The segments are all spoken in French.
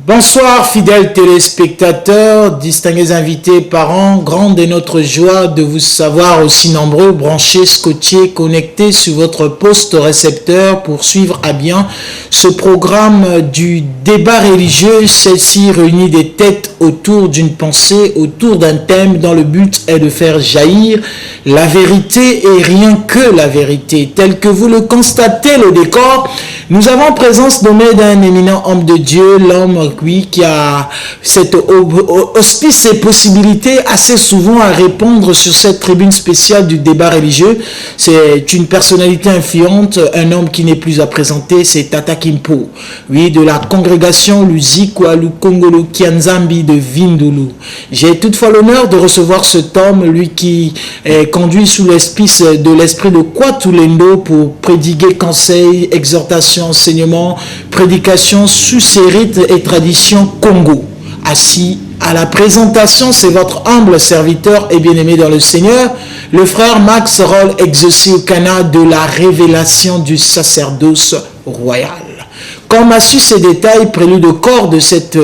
Bonsoir fidèles téléspectateurs, distingués invités, parents, grande est notre joie de vous savoir aussi nombreux, branchés, scotchés, connectés sur votre poste récepteur pour suivre à bien ce programme du débat religieux. Celle-ci réunit des têtes autour d'une pensée, autour d'un thème dont le but est de faire jaillir la vérité et rien que la vérité. Tel que vous le constatez, le décor, nous avons présence nommée d'un éminent homme de Dieu, l'homme qui a cette auspice et possibilité assez souvent à répondre sur cette tribune spéciale du débat religieux. C'est une personnalité influente, un homme qui n'est plus à présenter, c'est Tata Kimpo, oui, de la congrégation Luzikwa Lukongolo Kianzambi de Vindulu. J'ai toutefois l'honneur de recevoir cet homme, lui qui est conduit sous l'auspice de l'esprit de Kwatulendo pour prédiguer conseils, exhortations, enseignements, prédications sous ses rites et traditions Congo. Assis à la présentation, c'est votre humble serviteur et bien-aimé dans le Seigneur, le frère Max Roll, exaucé au Cana de la révélation du sacerdoce royal. Comme a su ces détails, prélude au corps de cette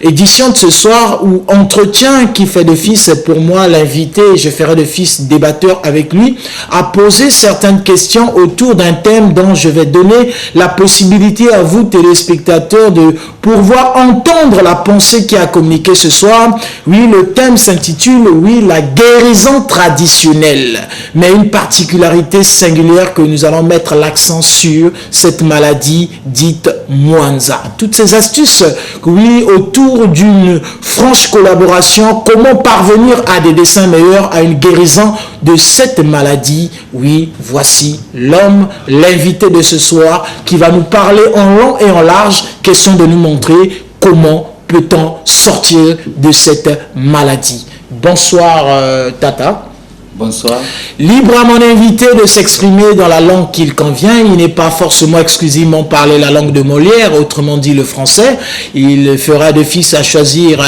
édition de ce soir, ou entretien qui fait d'office pour moi l'invité, et je ferai d'office débatteur avec lui, à poser certaines questions autour d'un thème dont je vais donner la possibilité à vous, téléspectateurs, de pouvoir entendre la pensée qui a communiqué ce soir. Oui, le thème s'intitule, oui, la guérison traditionnelle, mais une particularité singulière que nous allons mettre l'accent sur cette maladie dite Mwanza. Toutes ces astuces, oui, autour d'une franche collaboration, comment parvenir à des desseins meilleurs, à une guérison de cette maladie. Oui, voici l'homme, l'invité de ce soir, qui va nous parler en long et en large, question de nous montrer comment peut-on sortir de cette maladie. Bonsoir Tata. Bonsoir. Libre à mon invité de s'exprimer dans la langue qu'il convient. Il n'est pas forcément exclusivement parler la langue de Molière, autrement dit le français. Il fera d'office à choisir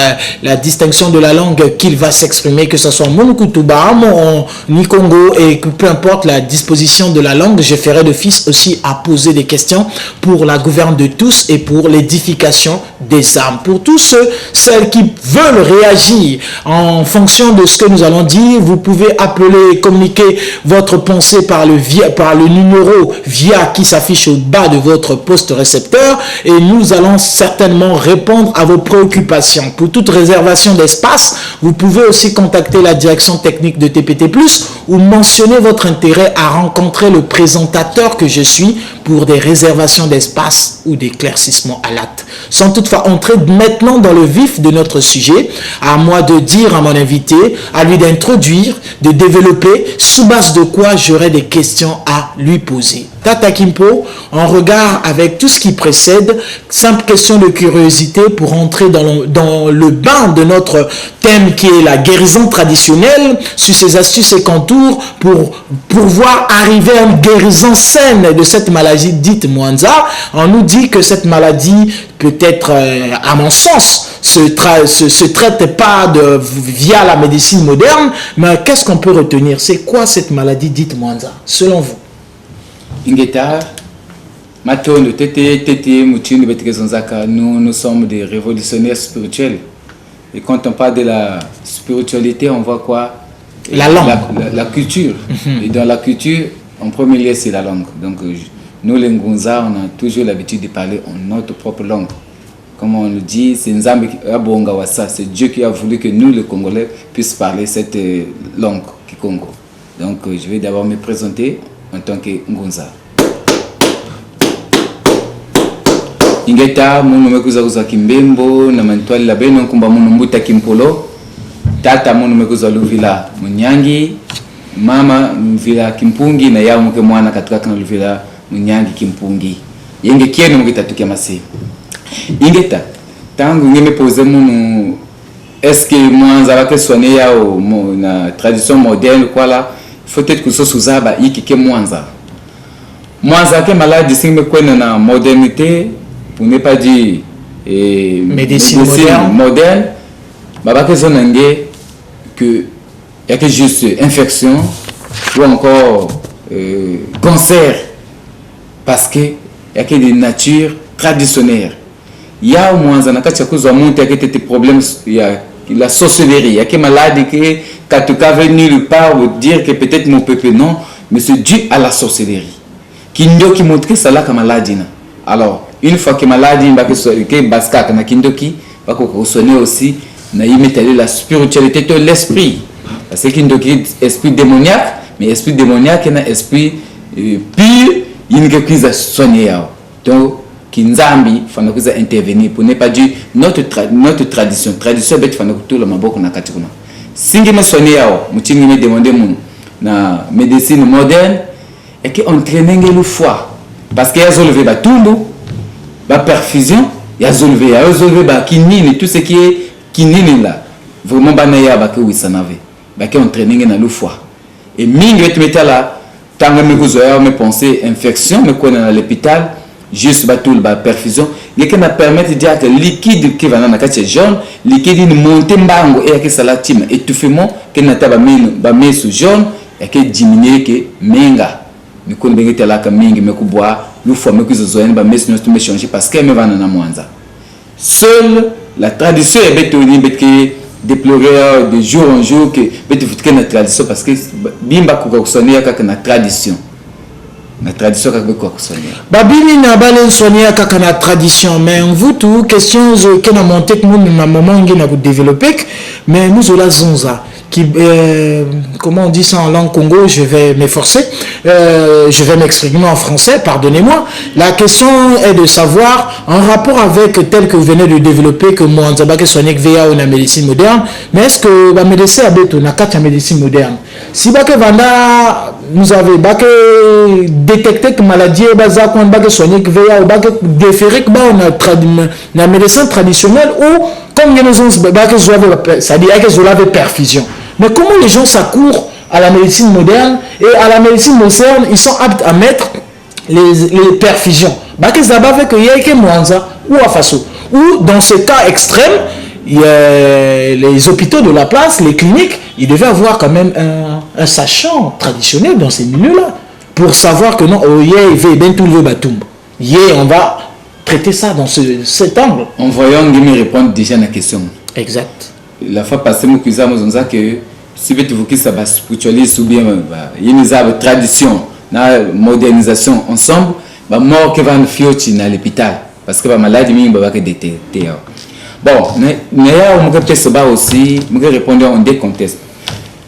la distinction de la langue qu'il va s'exprimer, que ce soit mon Kutuba, mon Nikongo, et que peu importe la disposition de la langue, je ferai d'office aussi à poser des questions pour la gouverne de tous et pour l'édification des âmes. Pour tous celles qui veulent réagir en fonction de ce que nous allons dire, vous pouvez appeler, communiquer votre pensée par le numéro via qui s'affiche au bas de votre poste récepteur et nous allons certainement répondre à vos préoccupations. Pour toute réservation d'espace, vous pouvez aussi contacter la direction technique de TPT+, ou mentionner votre intérêt à rencontrer le présentateur que je suis pour des réservations d'espace ou d'éclaircissement à l'acte. Sans toutefois entrer maintenant dans le vif de notre sujet, à moi de dire à mon invité, à lui d'introduire, de développer, sous base de quoi j'aurai des questions à lui poser. Tata Kimpo, en regard avec tout ce qui précède, simple question de curiosité pour entrer dans le bain de notre thème qui est la guérison traditionnelle, sur ses astuces et contours pour pouvoir arriver à une guérison saine de cette maladie dite Mwanza. On nous dit que cette maladie, peut-être à mon sens, se traite pas via la médecine moderne, mais qu'est-ce qu'on peut retenir? C'est quoi cette maladie dite Mwanza, selon vous? Ingeta, Matondo, Tete, Moutine, Betekezonzaka, nous sommes des révolutionnaires spirituels. Et quand on parle de la spiritualité, on voit quoi? La langue. La culture. Et dans la culture, en premier lieu, c'est la langue. Donc, nous, les Ngonza, on a toujours l'habitude de parler en notre propre langue. Comme on le dit, c'est Nzambe Abongawasa, c'est Dieu qui a voulu que nous, les Congolais, puissions parler cette langue Kikongo. Donc, je vais d'abord me présenter en tant que Ngonza. Ingeta munu mekuza kuza kimbembo na mantwali la beno kumba munu mbuta kimpolo. Tata munu mekuza luvila munyangi. Mama mvila kimpungi na yao mke mwana katika kana luvila munyangi kimpungi. Yenge kienu mkita tukia masi. Ingeta tangu ngeme pose munu est-ce que Mwanza wake soigner yao na tradition moderne quoi là? Faut-être que ce soit ba ikike Mwanza. Mwanza ke malade singme kwena na modernité pour ne pas dire médecine moderne. Baba ke zonange que y a que juste infection ou encore cancer parce que y a que des natures traditionnelles il y a au moins un cas de monter avec des problèmes, il y a la sorcellerie, il y a des maladies qui quand tu es venu le part pour dire que peut-être mon peuple non, mais c'est dû à la sorcellerie. Qui montre que ça là comme maladie. Alors, une fois que maladie que baska na kindoki, va qu'on soigner aussi na y mettre la spiritualité de l'esprit. Parce que kindoki esprit démoniaque, mais esprit démoniaque et esprit pur, il n'y a que soigner. Donc Kinzambi fana kuza intervenir pour ne pas dire notre tradition bet fana kutola maboko na katikuna singi masoni yao mutingi me demander mon na médecine moderne et qui entraîner le foie parce que yazo lever ba tumbu ba perfusion yazo lever ba kinini tout ce qui est kinini là vraiment banaya ba ke wisanave ba ke entraîner na le foie et mingi tu mettre là tanga me kuzoya me penser infection me connait à l'hôpital juste batul ba perfusion il qui va permettre de dire que liquide qui va dans la carte jaune liquide ne monte mbango et que ça la time étouffement que na taba ba mesu jaune et que diminuer que menga ni ko ngete la ka mingi me kubwa lu fois me kuzozoyana ba mesu no changer parce que me va na mwanza seule la tradition est bétoni que déplorer de jour en jour que bétufutke na tradition parce que bimba ko sonia ka na tradition. La tradition как бы quoi que Babini na balen sonia kaka na tradition mais vous tout question que na monter que nous na moment ngi na vous développer mais nous la zonza qui comment on dit ça en langue Congo, je vais m'efforcer, je vais m'exprimer en français, pardonnez-moi. La question est de savoir, en rapport avec tel que vous venez de développer, que moi, on a soigné VA ou la médecine moderne, mais est-ce que la médecine a besoin de médecine moderne? Si nous avons détecté que maladie est basée sur soigner VA ou déférer que la médecine traditionnelle ou comme nous avons c'est-à-dire que vous avez perfusion. Mais comment les gens s'accourent à la médecine moderne et à la médecine moderne, ils sont aptes à mettre les perfusions. Ou à Faso. Ou dans ce cas extrême, les hôpitaux de la place, les cliniques, ils devaient avoir quand même un sachant traditionnel dans ces milieux-là pour savoir que non, on va traiter ça dans cet angle. En voyant Nguimi répondre déjà à la question. Exact. La fois passée, nous disons que si vous voulez que ça va spiritualiser ou bien il y a une tradition, une modernisation ensemble, mort qui va nous faire à l'hôpital parce que la maladie va être détectée. Bon, nous avons aussi répondre en deux contextes.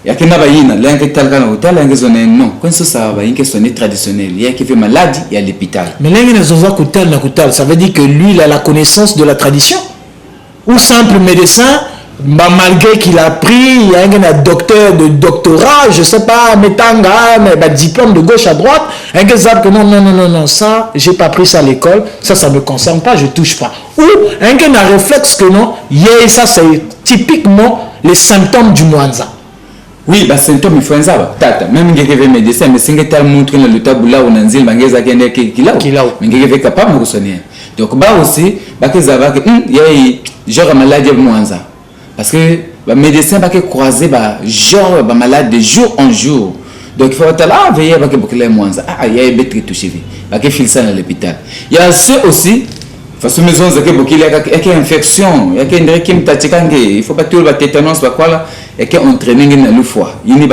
Il y a quelqu'un qui a non, quand ça va, il y a une question traditionnelle. Il y a qui fait maladie, il y a l'hôpital. Mais ça veut dire que lui, il a la connaissance de la tradition ou simple médecin. Malgré qu'il a pris, il y a un docteur de doctorat, je ne sais pas, diplôme de gauche à droite, un gars que non, ça, j'ai pas pris ça à l'école, ça ne me concerne pas, je touche pas. Ou un gars a réflexe que non, ça c'est typiquement les symptômes du Mwanza. Oui, bah symptômes il faut un ça. Tata, même quelqu'un qui est médecin, mais si quelqu'un montre le tabou là où on a dit, mais quelqu'un est capable de soigner. Donc bah aussi, bah que ça va que il y a genre maladie de Mwanza. Parce que les médecins ne peuvent pas croiser genre malade de jour en jour. Donc il faut être là, veiller avec les moyens. Il y a des bêtes qui touchent. Il y a des à l'hôpital. Il y a ceux aussi, parce que maison il y a une infection, il y a une il ne faut pas tout le tétanos, il y a un training dans le foie. Il y a une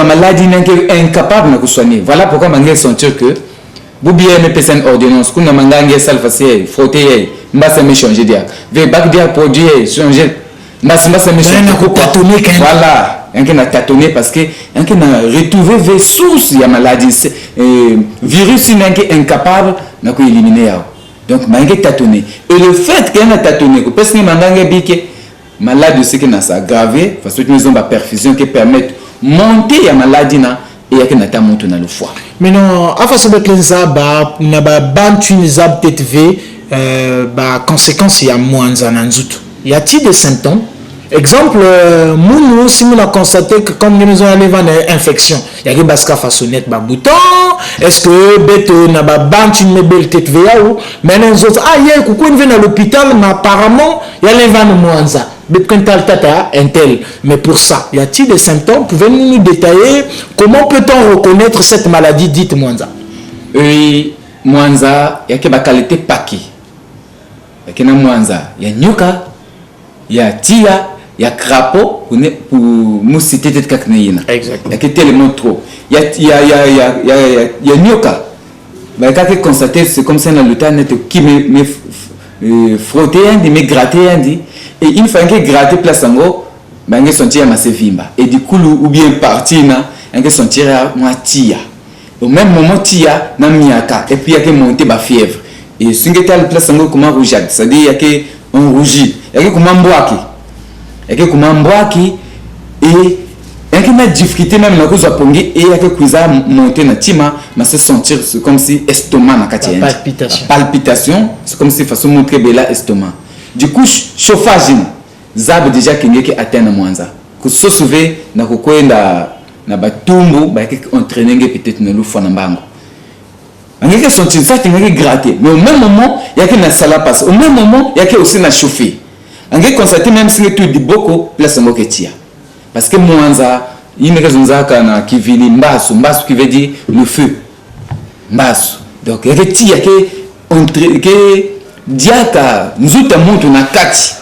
maladie incapable de soigner. Voilà pourquoi je sentir que vous bien me pèse une ordonnance, qu'on a mangé salfacé, frotté, mbasa me changer dia. Ve bac dia produit changer. Mbasa me changer. Voilà, un qui n'a tâtonné parce que un qui n'a retrouvé des sources il y a maladie virus qui est incapable n'a pas éliminé. Donc mangé tâtonné. Et le fait qu'il a tâtonné, parce que mangé bique malade aussi qui n'a ça aggravé parce que nous avons la perfusion qui permet monter la maladie na et qui n'a pas monté dans le foie. Mais non, à face de l'enzaba, n'a pas bantu n'zab tetv. Conséquence, il y a moins en y a-t-il des symptômes? Exemple, nous, si nous avons constaté que comme nous avons une infection, il y a des basques façonnettes, bouton, est-ce que bête n'a pas bantu une belle tête ou mais nous autres, il y a coucou vient à l'hôpital, mais apparemment, il y a les vannes moins ça. Mais pour ça, y a-t-il des symptômes? Pouvez-vous nous détailler comment peut-on reconnaître cette maladie dite moins ça? Oui. Mwanza yake ba qualité paki yake na Mwanza ya nyoka ya tia ya crapaud pour musité tête kakneina yake tellement trop ya nyoka bah quand tu constater c'est comme ça dans le temps net qui me frotter me gratter et une fois que gratter place en gros bah nge sentir ma sevimba et du coup ou bien partir na nge sentir moi tia au même moment tia na miaka et puis yake monter ba fièvre et singeta le place en gros comment rougeade c'est-à-dire yake on rougit yake comment mbwaki et yake na difficulté même na kuza pongi et yake kuza monter na tima mais se sentir comme si estomac na kati palpitation c'est comme si façon montrer bela estomac du coup chauffage zab déjà kingi atteindre Mwanza ku so sauver na kukwenda na batumbu ba yake entraîner peut-être na lufa na mbango ngeke sentir ça ngeke gratter mais au même moment yake na sala passe au même moment yake aussi na chauffer ngeke constater même si tu dis beaucoup place ngo ketia parce que Mwanza une raison zaka na kivili mbasu qui veut dire le feu mbasu donc yake tia ke entre ke diaka nzuta muntu na kati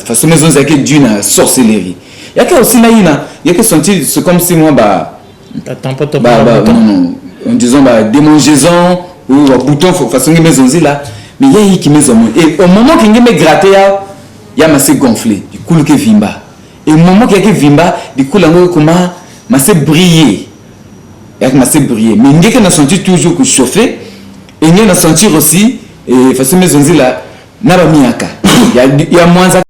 façon maison zake d'une sorcellerie yake aussi na ina yake sentir c'est comme si moi non en disant démangeaison ou bouton façon maison là mais il y a qui maison et au moment qu'il me gratter ya masse gonflé du coup que vimba et au moment qu'il y a que vimba du coup lango comment masse briller yak masse briller mais ngeke na sentir toujours que chauffer et ngeke na sentir aussi et façon maison là na ba miaka ya Mwanza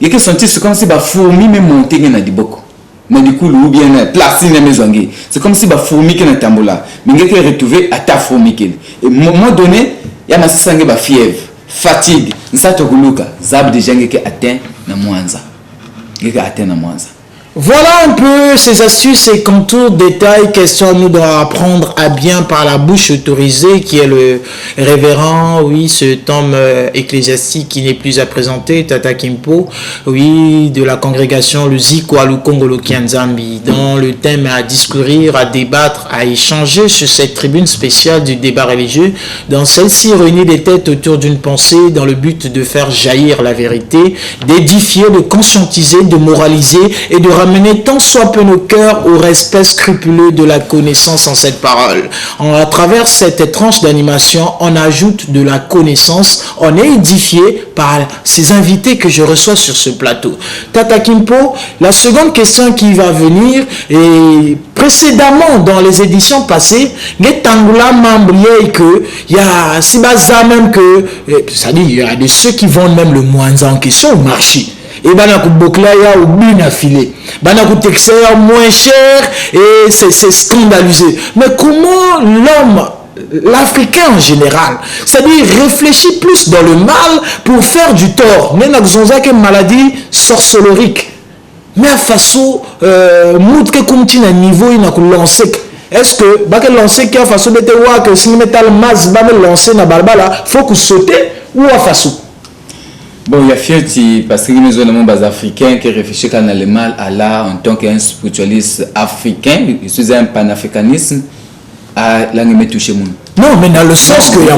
yake sentir c'est comme si ba fourmi me monter na diboko na du coup ou bien place na maison c'est comme si ba fourmi que na tambola mais ngeke retrouver à ta fourmi et moment donné ya masse sangue ba fièvre fatigue nsato kuluka zab déjà ngeke atteint na Mwanza Voilà un peu ces astuces et contours, détails, questions nous doit apprendre à bien par la bouche autorisée qui est le révérend, oui, cet homme ecclésiastique qui n'est plus à présenter, Tata Kimpo, oui, de la congrégation le Zikwa Lukongolo Kianzambi, dont le thème est à discourir, à débattre, à échanger sur cette tribune spéciale du débat religieux. Dans celle-ci, réunit les têtes autour d'une pensée dans le but de faire jaillir la vérité, d'édifier, de conscientiser, de moraliser et de ramener tant soit peu nos cœurs au respect scrupuleux de la connaissance en cette parole. À travers cette tranche d'animation, on ajoute de la connaissance, on est édifié par ces invités que je reçois sur ce plateau. Tata Kimpo, la seconde question qui va venir, et précédemment dans les éditions passées, il y a même que, c'est-à-dire il y a de ceux qui vendent même le Mwanza en question au marché. Et bana kuboklaya ou bien affilé bana kutexer moins cher et c'est scandalisé. Mais comment l'homme, l'Africain en général, c'est-à-dire réfléchit plus dans le mal pour faire du tort, mais n'a que maladie sorcellerie, mais à façon mout que continue à niveau il n'a que lancer. Est-ce que bah que lancer qui a façon de te voir que si metal masse va me lancer na balbala faut que sauter ou à façon. Bon, il y a fierté parce que nous sommes des Africains qui réfléchissent à le mal à Allah en tant qu'un spiritualiste africain, je suis un panafricanisme à l'anime touché moun. Non, mais dans le sens que il y a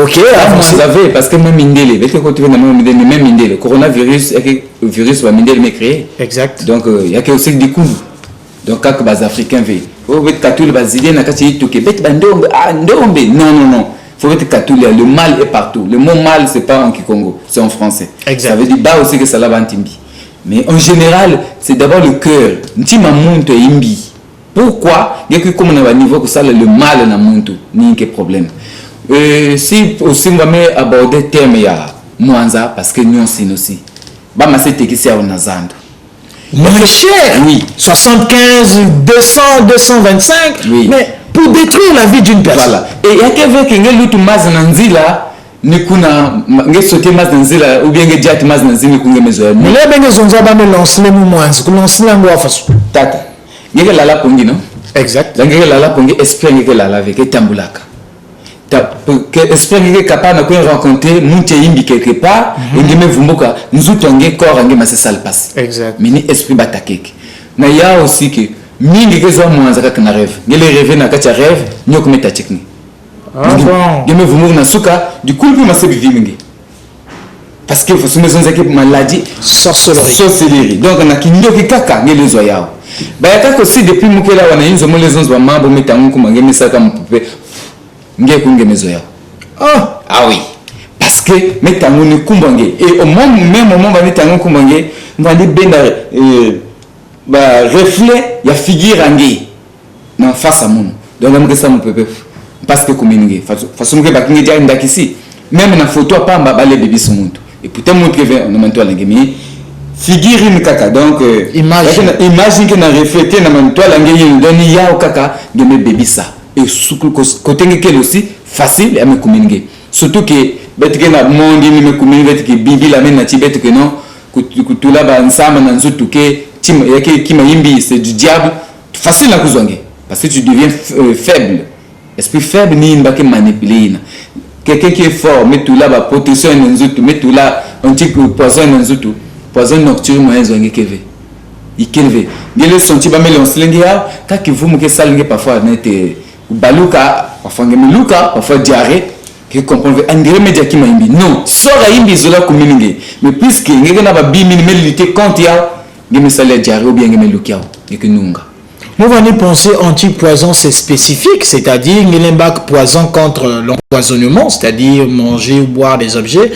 OK, vous avez parce que même Indélé, avec le côté même Indélé, le coronavirus le virus va Indélé me créer. Exact. Donc il y a que aussi des coups. Donc quand les Africains veulent, vous êtes catholique basilier na kati to Québec bandombe non. Faut être catholique, le mal est partout. Le mot mal, c'est pas en Kikongo, c'est en français. Exact. Ça veut dire bah aussi que ça l'a bantimbi. Mais en général, c'est d'abord le cœur. Ntima muntu imbi. Pourquoi? Il y a que comme on a un niveau que ça le mal na muntu, ni que problème. Si aussi on va aborder le terme ya Mwanza parce que nous aussi. Bah ma c'est qui c'est en azando. Moins cher. Oui. 75, 200, 225. Oui. Mais pour détruire la vie d'une personne. Voilà. Et il y a quelqu'un qui est l'autre mazinanzila ni kuna nge sauter mazinanzila ou bien nge diat mazinanzila kunge mezoya. Mais là ben zonza ba me lancer le mouvement, que lancer la ngwa façon. Tata. Nge la pongi non? Exact. Nge la pongi esprit nge la avec tambulaka. Que esprit nge capable na ko rencontrer munte yimbi quelque part et nge me vumboka nzuto nge corps nge mase sale passe. Exact. Mais ni esprit batakeke. Na ya aussi que mingi kezo Mwanza kaka na rêve ngele rêve na kati rêve nyoko meta technique Ah bon. Game vumur na suka du coup puis masse bivimingi. Parce que faut maison zake maladie sorcellerie. Donc na kinyo kaka ngele zo yao. Ba yaka aussi depuis mukela wana inzo mo les onze wa mambo metangu kuma ngeme saka mpupe. Nge kunge mezo yao. Ah oui. Parce que metangu ni kumbange et au même moment ba metangu kumbange ngandi benda ba reflet ya figure ange na face à mon. Donc ngam ça mpupe parce que communiquer façon que ba kinge dia ndakisi même na photo pamba ba le bébé sumuntu. Et pourtant mon préfet on a la gemi figure une kaka donc imagine que na refléter na manto la ngeni doni ya kaka de mes bébé ça et côté ngeke aussi facile à me communiquer surtout que betke na monde ni me communiquer que bibi la men na tibet que non kutula ba nsama na nzutu ke tim yake kima yimbi c'est du diable facile à kuzonge parce que tu deviens faible esprit faible ni mbake manipuler quelqu'un qui est fort met tout là ba protection en nzutu met tout là un petit poison en nzutu poison nocturne moyen zonge keve ikeve ngele senti ba mele on slingia ka kivumu ke salinge parfois nete baluka parfois ngemeluka parfois diarrhée qui comprendre andire media ki maimbi non sora imbi zola kumininge mais puisque ngeke na ba bimi ni lutter contre ya ngeme sala diarrhée ou bien ngemelukia et que nunga. Nous allons penser anti-poison, c'est spécifique, c'est-à-dire l'embarque poison contre l'empoisonnement, c'est-à-dire manger ou boire des objets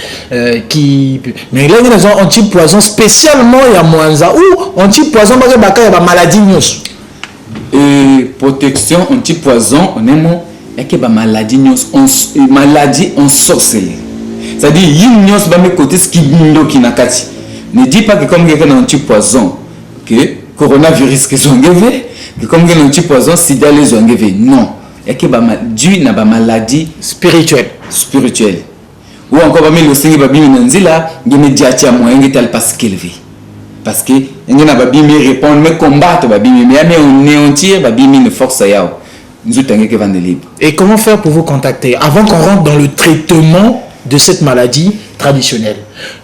qui... Mais là, il y a des anti-poison spécialement il y a Mwanza ou anti-poison parce qu'il y a des maladies. Et protection anti-poison, honnêtement, il y a des maladies en sorcellerie. C'est-à-dire, il y a des côté ce qui nakati. Ne dis pas que comme il y a un anti-poison, que coronavirus qui sont gavés, que comme il y a un anti-poison, sida les ont gavés. Non. Il y a des maladies spirituelles. Ou encore, il y a des maladies qui sont parce qu'il vit. Parce que il y a des maladies qui répondent, mais combattent, mais on néantir, une force à yao. Et comment faire pour vous contacter avant qu'on rentre dans le traitement de cette maladie traditionnelle?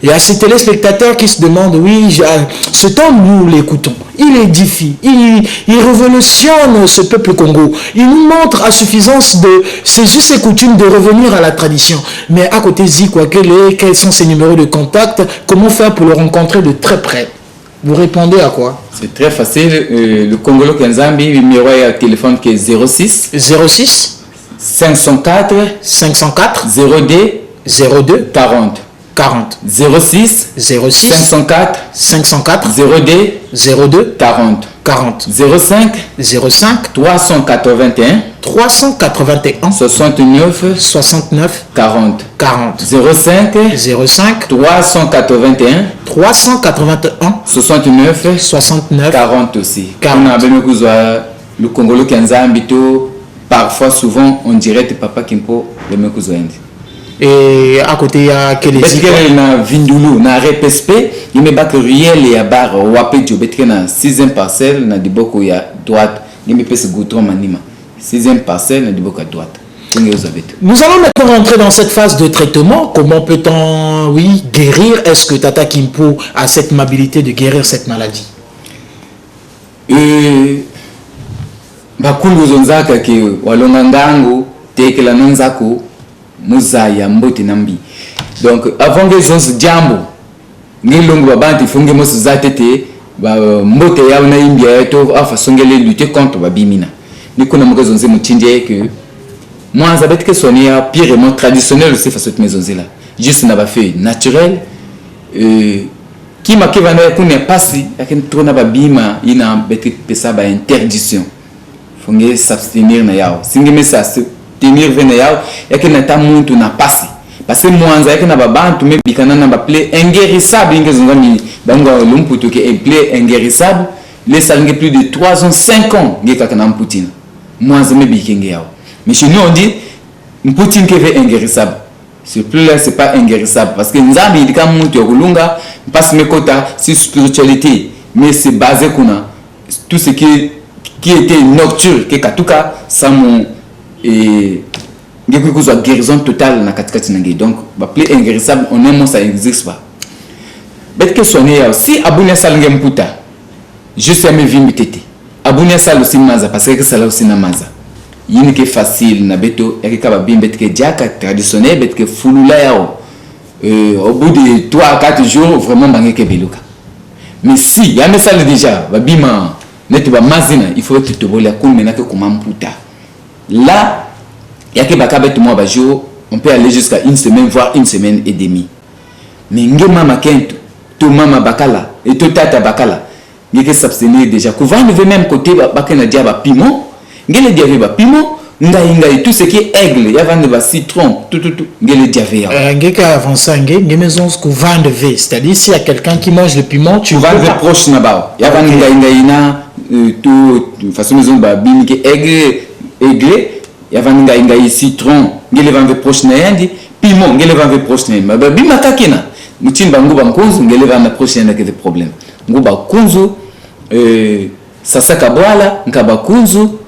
Il y a ces téléspectateurs qui se demandent, oui, ce temps nous l'écoutons, il édifie, il révolutionne ce peuple Congo, il nous montre à suffisance de ses us et coutumes de revenir à la tradition. Mais à côté quels sont ses numéros de contact, comment faire pour le rencontrer de très près? Vous répondez à quoi? C'est très facile, le Congolo Kenzambi, le numéro de téléphone qui est 06 504 02 40 06 504 02 40 05 381 69 40 05 381 69 40 aussi. On a le Congolo Kenzambi, parfois souvent on dirait Papa Kimpo le Mekouzoendi. Et à côté il y a quel est na Vindulu na RPSP il me bac riel et à bar wapé jobetke na 6e parcelle na diboko ya droite il me pèse goutron manima 6e parcelle na diboko à droite. Nous allons maintenant rentrer dans cette phase de traitement. Comment peut-on guérir? Est-ce que Tata Kimpo a cette habilité de guérir cette maladie? Bakulu zonzaka ke walonga ndango tekela nanzako muzaya mbote nambi. Donc avant que zonz jambo ngilongo babanti funge mosu zatete ba mbote ya na imbia to afa songele lutter contre babimina. Nikuna mko zonze mutindie que moi ça va être que sonia pire et traditionnel aussi face à cette maison là. Juste n'a pas fait naturel qui m'a que vana kuna pasi yakin trona babima ina beti pesa ba interdiction. Fonge s'abstenir na yao. Singi me ça se tenir vena yao yakin na ta muntu na pasi. Parce que mwanza yakin na babantu me bikana na ba play inguérissable ingezonga mi bango lumputo ke play inguérissable les salnge plus de 3 ans 5 ans ngeka na mputina. Mwanza me bikenge yao. Mais chez nous on dit Poutine qui est inguérissable. Ce plus-là, c'est pas inguérissable. Parce que nous avons dit que passe mes quotas, c'est spiritualité. Mais c'est basé sur tout ce qui était nocturne. Que en tout cas, ça m'a guérison totale dans la donc, plus inguérissable, on aime ça n'existe pas. Mais que soigner aussi, abonner ça l'engem je sais mes vies m'étaient. Abonner ça aussi maza parce que ça là aussi na maza. yini ke facile na beto ya ke kaba bimbe ke diaka traditionnel bet ke fulula yao au bout de 3 à 4 jours vraiment bangé ke beluka. Mais si ya mesala déjà ba bima net ba mazina il faut que tu te voler comme maintenant que comment puta là ya ke baka beto moi ba jour on peut aller jusqu'à une semaine voire une semaine et demie. Mais ngema makento to mama bakala et to tata bakala ngeke s'abstenir déjà que va lever même côté bakena dia ba piment ngele dia ba piment ngai tout ce qui est aigle ya vendre ba citron tout ngele dia ya ngeka avancer nge maison ce que vendre v c'est-à-dire s'il y a quelqu'un qui mange le piment tu vas le proche na ba ya vendre ngai na tout de façon maison ba bini ke aigle ya vendre ngai citron ngele vendre proche na yandi piment ngele vendre proche na ba bima takina mutimba nguba nkunzu ngele vendre proche na ke des problèmes nguba kunzu sasa kabwala nkaba kunzu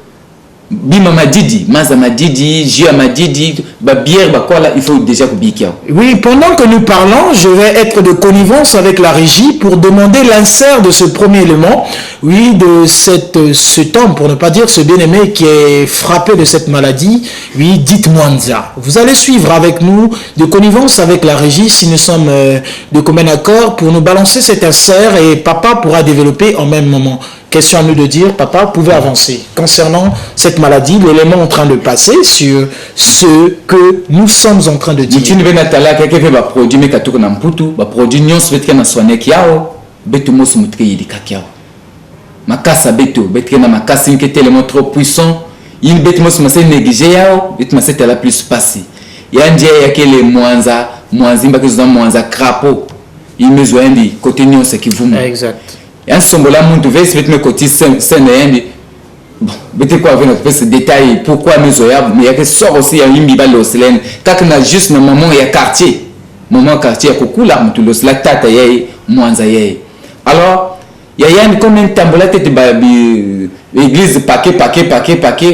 bima madidi maza madidi jia madidi ba bière ba quoi là il faut déjà kubikia. Oui, pendant que nous parlons, je vais être de connivence avec la régie pour demander l'insert de ce premier élément, oui, de cet homme, pour ne pas dire ce bien-aimé qui est frappé de cette maladie, oui, dites Mwanza. Vous allez suivre avec nous de connivence avec la régie si nous sommes de commun accord pour nous balancer cet insert et papa pourra développer en même moment. Question à nous de dire, papa, vous pouvez avancer concernant cette maladie, l'élément en train de passer sur ce que nous sommes en train de dire. Tu ne veux pas que produit mais que na mputu, ba produit nyons betke na soigner kiao, betu mos mutke yidika kiao. Makasa betu, betke na makasa qui est tellement trop puissant, il betu mos masé négliger yao, betu masé tela plus passé. Yandie yakele mwanzimba kizo mwanza crapaud. Il me zoendi côté nyons qui vous. Exact. Et en ce moment-là, mon devait se mettre côté scène. Bon, mais quoi avec notre ce détail pourquoi nous avons mais il y a que sort aussi à une bibale au Célène quand on a juste un moment il y a quartier moment quartier à Kokula tout le la tata yai mwanza yai alors il y a une comme une tambola tête de l'église paquet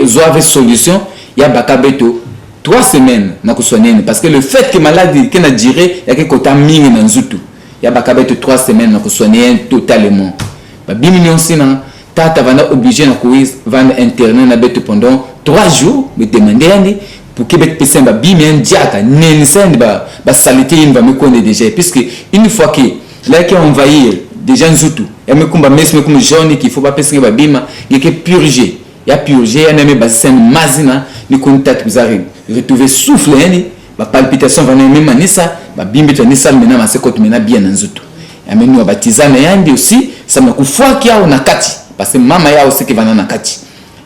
zo avec solution il y a bakabeto 3 semaines na kusonner parce que le fait que maladie qui n'a duré il y a que kota mingi na nzutu il y a bakabeto 3 semaines na kusonner totalement ba bimillion sina tata vana obligé na quiz van internet na beto pendant 3 jours me demander pour que bet pesen ba bimien diaka nensen ba salité il va me connaître déjà puisque une fois que là qui envahir déjà nzutu et me kumba mesme comme jaune qu'il faut pas pesen ba bima il que purger il y a purger il y a même ba sen mazina ni contact bizarre retrouver souffle ni ba palpitation va même manisa ba bimbe to ni sal mena ma se côté mena bien nzutu et même nous baptisana yandi aussi ça me kufwa kia on kati parce que mama ya aussi qui va na kati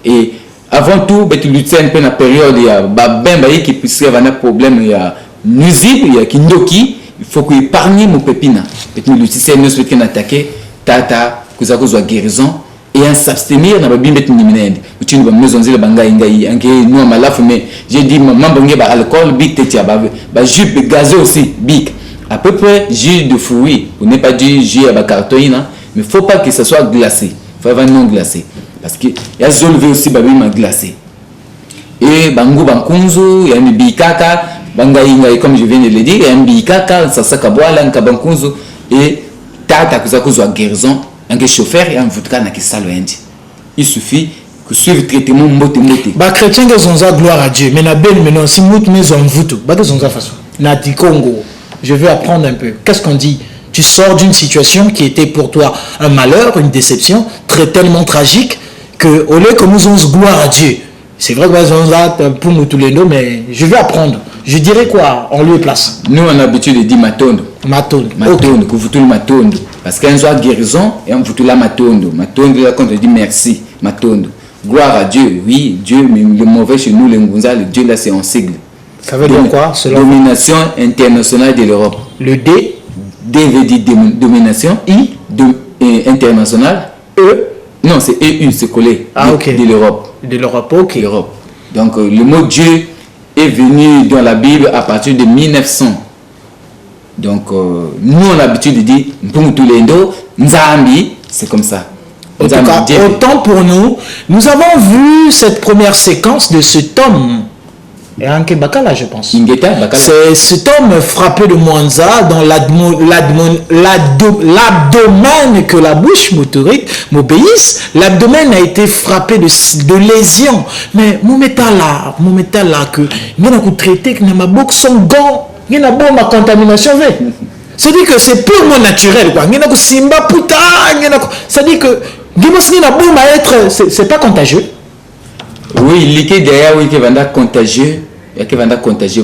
et avant tout bet lutter un peu na période ya ba bemba qui puisse avoir un problème ya nuisible ya kindoki il faut que épargner mon pépina bet lutter nous souhaiter attaquer tata kuza kozwa guérison et en s'abstenir na ba bimbe tinimine tu ne ba maison zile banga ingai anke no malafu mais j'ai dit maman bonge ba alcool big tetia ba jupe gazeux aussi big à peu près jus de fruits on n'est pas du jus à ba cartonine mais faut pas que ça soit glacé faut avoir non glacé parce que y a zolvé aussi babima glacé et bango bankunzu ya mbikaka banga inga comme je viens de le dire ya mbikaka sasa kabwala nkabankunzu et tata kuzakuzwa guérison un chauffeur et un vodka na kisalo indi il suffit que suivre traitement mbote ba chrétien que zonza gloire à Dieu mais na ben maintenant si mout maison vutu ba que zonza façon na ti Congo je veux apprendre un peu qu'est-ce qu'on dit. Tu sors d'une situation qui était pour toi un malheur, une déception, tellement tragique, que au lieu que nous ayons gloire à Dieu, c'est vrai que nous avons pour nous tous les deux, mais je vais apprendre. Je dirais quoi en lieu et place. Nous, on a l'habitude de dire matondo. Matondo. Matondo, que vous tous matondo. Parce qu'il y a une guérison et on vous tous la matondo. Matondo, là, quand on dit merci, matondo. Gloire à Dieu, oui, Dieu, mais le mauvais chez nous, les Ngunza, le Dieu là, c'est en sigle. Ça veut dire quoi selon Domination internationale de l'Europe. Le D veut dire domination, I internationale, E, non c'est EU, c'est collé, de l'Europe. De l'Europe, ok. L'Europe. Donc le mot Dieu est venu dans la Bible à partir de 1900. Donc nous on a l'habitude de dire Mpungutulendo, Nzambi, c'est comme ça. En tout cas, autant pour nous, nous avons vu cette première séquence de cet homme Et Anke Bakala, je pense. Ingeta Bakala. C'est cet homme frappé de Mwanza dans l'abdomen que la bouche m'obéisse. L'abdomen a été frappé de lésions. Mais mon métal là que nous avons traité que ma boxe sont gants, il y a ma contamination. C'est-à-dire que c'est purement naturel. C'est-à-dire que c'est pas contagieux. Oui, liquide derrière, oui, qui va contagieux.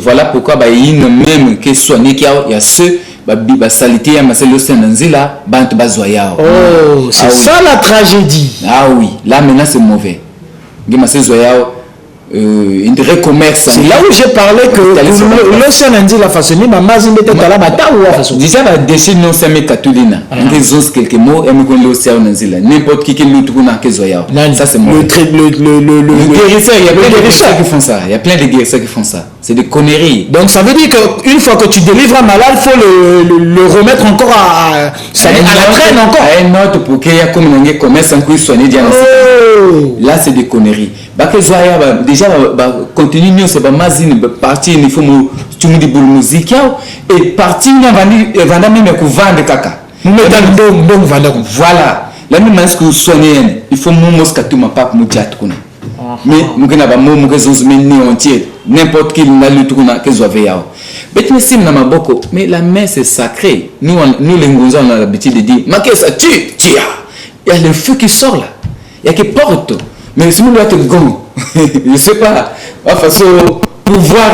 Voilà pourquoi il y a même qui soigné qu'il y a ceux qui salité à Nzila, oh, c'est ça la tragédie. Ah oui, là maintenant c'est mauvais. Intérêt commerce. C'est là où j'ai parlé que l'océan Nzila la façonné, ma mazine était à la bataille ou à façon. Déjà la déchet non c'est mes catulina. Ils osent quelques mots et me connaissent l'océan Nzila. N'importe qui l'autre qu'on a que zoya. Ça c'est mauvais. Le guérisseur, il y a plein de guérisseurs qui font ça. Il y a plein de guérisseurs qui font ça. C'est des conneries. Donc ça veut dire qu'une fois que tu délivres un malade, il faut le remettre encore à la traîne encore. À un autre pour qu'il y ait comme un commerce en couille soigné. Là c'est des conneries. Déjà continue c'est pas mazine partir il faut tu me dis pour musique et partir on va même que vendre caca. Voilà. La même chose que soigner il faut mon moscato ma papa mon diat kuna. Mais nous na ba mo mo que zone entier n'importe qui na le tourna que zoave yao. Mais sim na maboko mais la main c'est sacré. Nous les ngonza on a l'habitude de dire ma que ça tue. Il y a le feu qui sort là. Il y a qui porte. Mais si nous doit te gong. Je sais pas. Enfin, pouvoir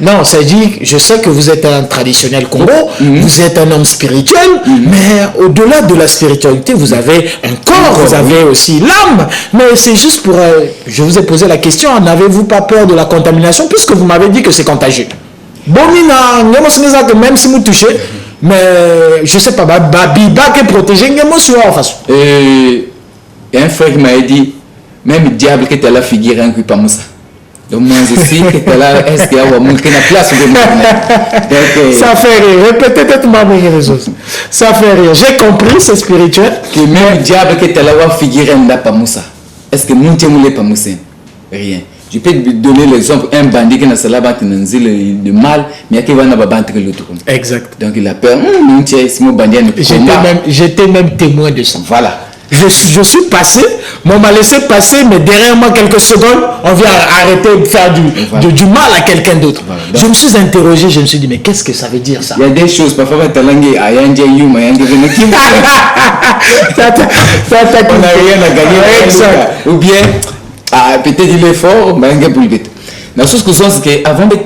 non, ça dit, je sais que vous êtes un traditionnel Congo, vous êtes un homme spirituel, mais au-delà de la spiritualité, vous avez un corps, vous avez aussi l'âme. Mais c'est juste pour... je vous ai posé la question, n'avez-vous pas peur de la contamination, puisque vous m'avez dit que c'est contagieux? Même si vous touchez, mais je sais pas, Biba qui est protégé, il y a un frère qui m'a dit, même le diable qui était là figure un peu pas ça. Donc moi je sais que tu là est-ce qu'il y a une place de ça fait rire, peut-être ma meilleure chose. Ça fait rire. J'ai compris, c'est spirituel. Que même le diable qui était là figure un pas ça. Est-ce que nous ne pas ça? Rien. Je peux te donner l'exemple un bandit qui n'a pas battu de mal, mais qui va n'a pas battre l'autre. Exact. Donc il a peur. J'étais même témoin de ça. Voilà. Je suis passé, on m'a laissé passer, mais derrière moi, quelques secondes, on vient arrêter de faire du mal à quelqu'un d'autre. Voilà, je me suis interrogé, je me suis dit, mais qu'est-ce que ça veut dire ça? Il y a des choses, parfois, on n'a rien à gagner. Ou bien, peut-être il est fort, mais il y a la chose que c'est qu'avant de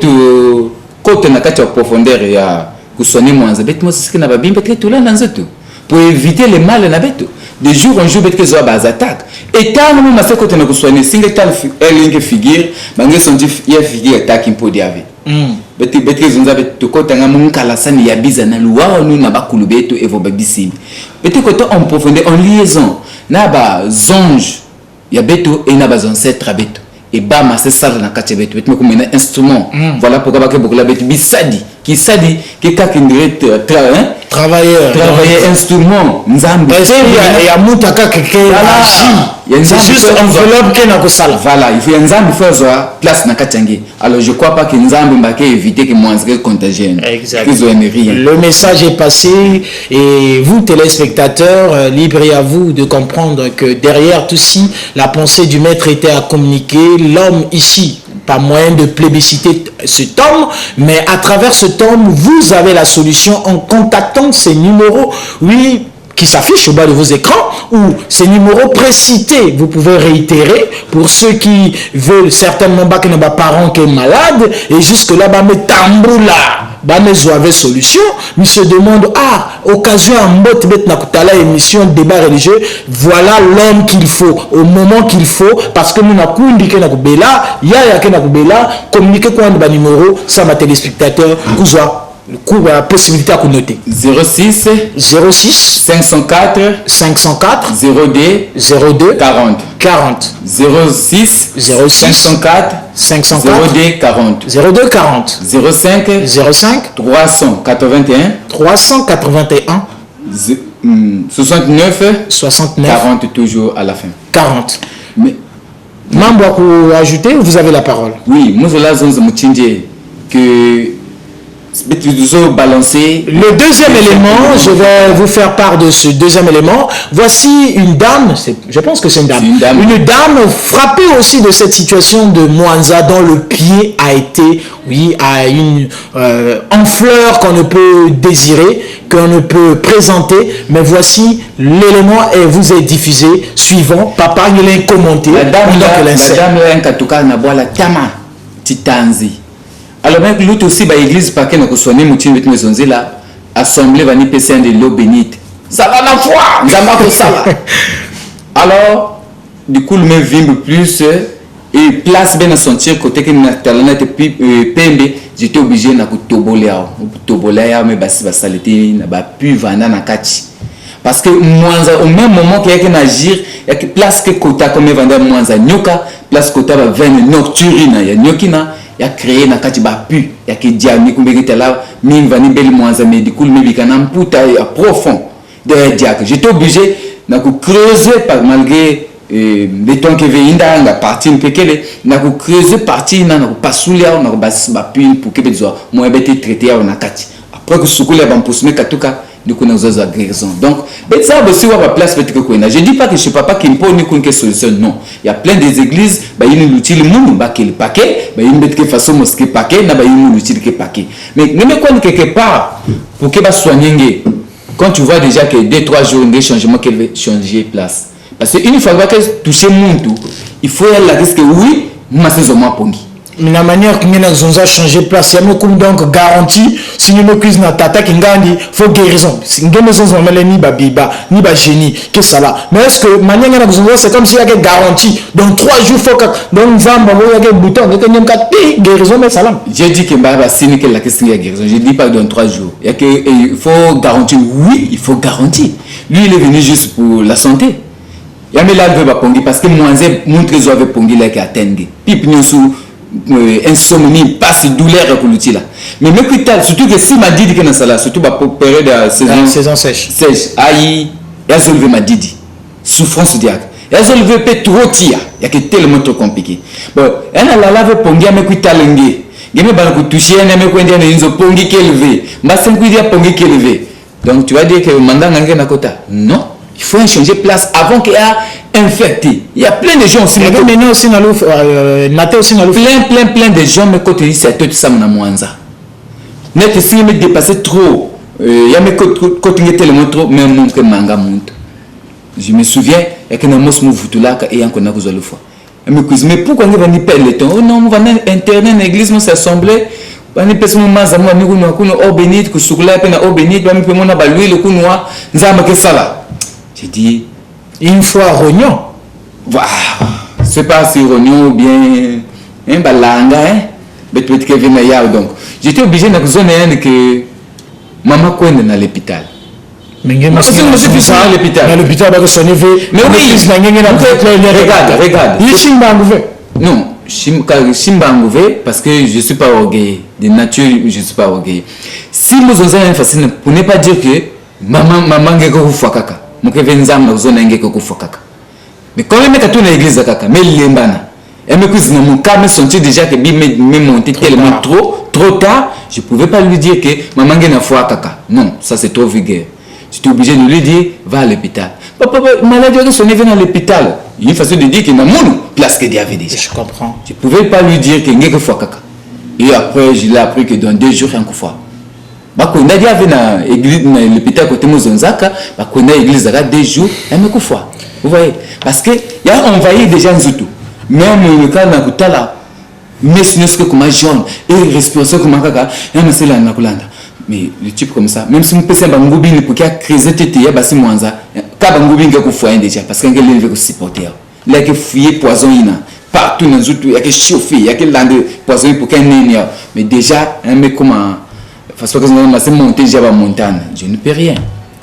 côté de la profondeur, il y a soigner moins, c'est ce qu'on a bien, peut-être là dans tout. Pour éviter les mal, on a de jour en jour, peut-être qu'ils ont des attaques. Et tant que nous avons fait côté de soigner, si les tal figure, malgré son dit, il y a figure attaque un peu d'avant. Peut-être qu'ils ont fait tout côté de mon calasan, il y a bizarre, nous n'avons pas coulé tout et vos babyssim. Peut-être que en profondeur, en liaison, n'a pas zonge, il y a beto et n'a pas ancêtre à beto. Et bam, c'est ça dans la carte beto, beto comme un instrument. Voilà pourquoi beaucoup la beto bisadi, qui sadi, qui est travailleur instrument nzambe il y a mutaka keke c'est juste enveloppe qui n'a que ça. Voilà, il faut nzambe faire place na katangi. Alors je crois pas que nzambe m'a éviter que moins que contagieux. Exactement. Le message est passé et vous téléspectateurs, libre à vous de comprendre que derrière tout ci, la pensée du maître était à communiquer. L'homme ici, pas moyen de plébisciter cet homme, mais à travers cet homme, vous avez la solution en contactant ces numéros, oui, qui s'affichent au bas de vos écrans, ou ces numéros précités, vous pouvez réitérer pour ceux qui veulent certainement pas que nos parents qui sont malades, et jusque là, mais tamboula. Nous avons solution, mais se demande occasion en mode na émission débat religieux, voilà l'homme qu'il faut au moment qu'il faut, parce que nous n'avons indiqué na kubela ya ke na kubela communiquer quoi de numéro ça ma téléspectateur kuzwa la possibilité à noter 06 504 02 40 06 504 02 40 05 381 69 40 toujours à la fin. 40. Mais Mambo à ajouter, vous avez la parole. Oui, moi je que balancer. Le deuxième élément, je vais vous faire part de ce deuxième élément. Voici une dame, je pense que c'est une dame. Une dame frappée aussi de cette situation de Mwanza dont le pied a été, oui, à une enfleur qu'on ne peut désirer, qu'on ne peut présenter. Mais voici l'élément et vous est diffusé suivant. Papa, il est commenté. La dame Titanzi. Alors même l'autre aussi bah église pas que nous soigner mutine avec maison là assemblée va ni passer de l'eau bénite ça va la foi nzamba ko ça. Alors du coup le même vimbe plus et place bien à sentir côté que na talana te pembe j'étais obligé na kutobolea mais basi basalite na ba pu vanda na kati parce que Mwanza au même moment qu'il y a que agir il y a que place que kota comme vanda Mwanza nyoka place kota va veine nocturne ya nyokina ya créé na kati ba pu ya ke diami kumbekete la min vani bel Mwanza mais du coup me bikana mputa ya profond de diak j'étais obligé na ku creuser par malgré des temps que veinda la partie mpekele na ku creuser partie na ku pasulia na ku ba pu pour que besoin moi bete traité na kati après que sukule ba mpusme katuka du coup nous avons guérison donc ça aussi va place peut-être que je dis pas que je papa qui impose ni qu'une solution non il y a plein des églises bah il l'outil le monde bah quel paquet bah il met que façon mosquée paquet na bah il l'outil que paquet mais même quand quelque part pour que bah soigner quand tu vois déjà que 2-3 jours des changements qu'elle veut changer place parce que une fois que toucher monde il faut la risque oui ma saison moi pongi mais la manière que nous avons changé place, il y a donc garantie, si nous cuisons na tata qui gagne, faut guérison. Si nous avons ni babiba, ni ba génie, que ça là. Mais est-ce que manière que nous avons c'est comme s'il y a une garantie. Dans 3 jours, faut que donc vendre, il y a un bouton, il y a une guérison, mais ça là. J'ai dit que bah c'est que la question de guérison. Je dis pas dans 3 jours. Il y a que il faut garantir. Oui, il faut garantir. Lui il est venu juste pour la santé. Il y a mais là veut pas pongi parce que moi mon trésor veut pongi là qui atteindre. Pipe nous sous insomnie, passe douleur pour l'outil là. Mais surtout que si m'a dit que dans ça surtout la période de saison sèche. Aïe, il a soulevé m'a dit souffrance diag. Il a soulevé peut trop tia, il y a que tellement trop compliqué. Bon, elle a la lave pongi mais kuita lengue. Geme ba ku toucher na me kwenda na inzo pongi kélevé. Ma 5 dia pongi kélevé. Donc tu vas dire que mandanga na kota. Non. Il faut changer place avant qu'il y ait infecté. Il y a plein de gens aussi. Maintenant aussi dans l'ouf, plein de gens me côté c'est tout ça mon Mwanza. Net si me dépasser trop. Il y a mes côté tellement trop même montre manga monte. Je me souviens il y a que na mos muvutula ka et encore na kozalo fois. Mais pourquoi on va ni perdre le temps? Oh non, on va internet l'église on s'assembler. Bani pesa maza mwa ni kuno au bénit kusukula pe na au bénit ba mi pe mona ba lui le kunwa nzama ke sala. J'ai dit une fois rognon. Waouh, c'est pas si rognon ou bien un balanga hein. Peut-être que vient là donc. J'étais obligé de zone que maman coine dans l'hôpital. Mais je suis à l'hôpital. Mais l'hôpital va sonner. Mais oui, regarde. Il est chimbangouvé. Non, chimbangouvé parce que je suis pas orgueilleux. De nature, je suis pas orgueilleux. Si nous avons facile pour ne pas dire que maman ngeko kufakaka. Moke venzam na zone ngeko kufakaka. Mais quand même quand on est église kaka, mais lembana. Et me cuisine mon cas me sentir déjà que me monté tellement trop tard, je pouvais pas lui dire que maman ngena foi kaka. Non, ça c'est trop vulgaire. J'étais obligé de lui dire va à l'hôpital. Papa maladie que son venu à l'hôpital. Il y a une façon de dire que na mon place que Dieu déjà. Je comprends. Je pouvais pas lui dire que ngeko foi kaka. Et après je l'ai appris que dans 2 jours il y a encore foi. Bakonda dia vena église na l'hôpital côté Mozonzaka, bakonda église à 2 jours, elle me coufoua. Vous voyez parce que il y a envahi déjà Nzutu. Même le cas na kutala mais sinon ce que comme jaune et respiration comme kaka, il y a c'est là na kulanda. Mais le type comme ça, même si on peut se bangubi ni pour qu'il a creuser tete ya basi Mwanza, ka bangubi ngeko foyer déjà parce que ngeli veut supporter. Là que fouiller poison ina. Partout dans Nzutu, il y a que chauffer, il y a que lande poison pour qu'un nez. Mais déjà, un mec comment parce que c'est monté déjà la montagne, je ne peux rien.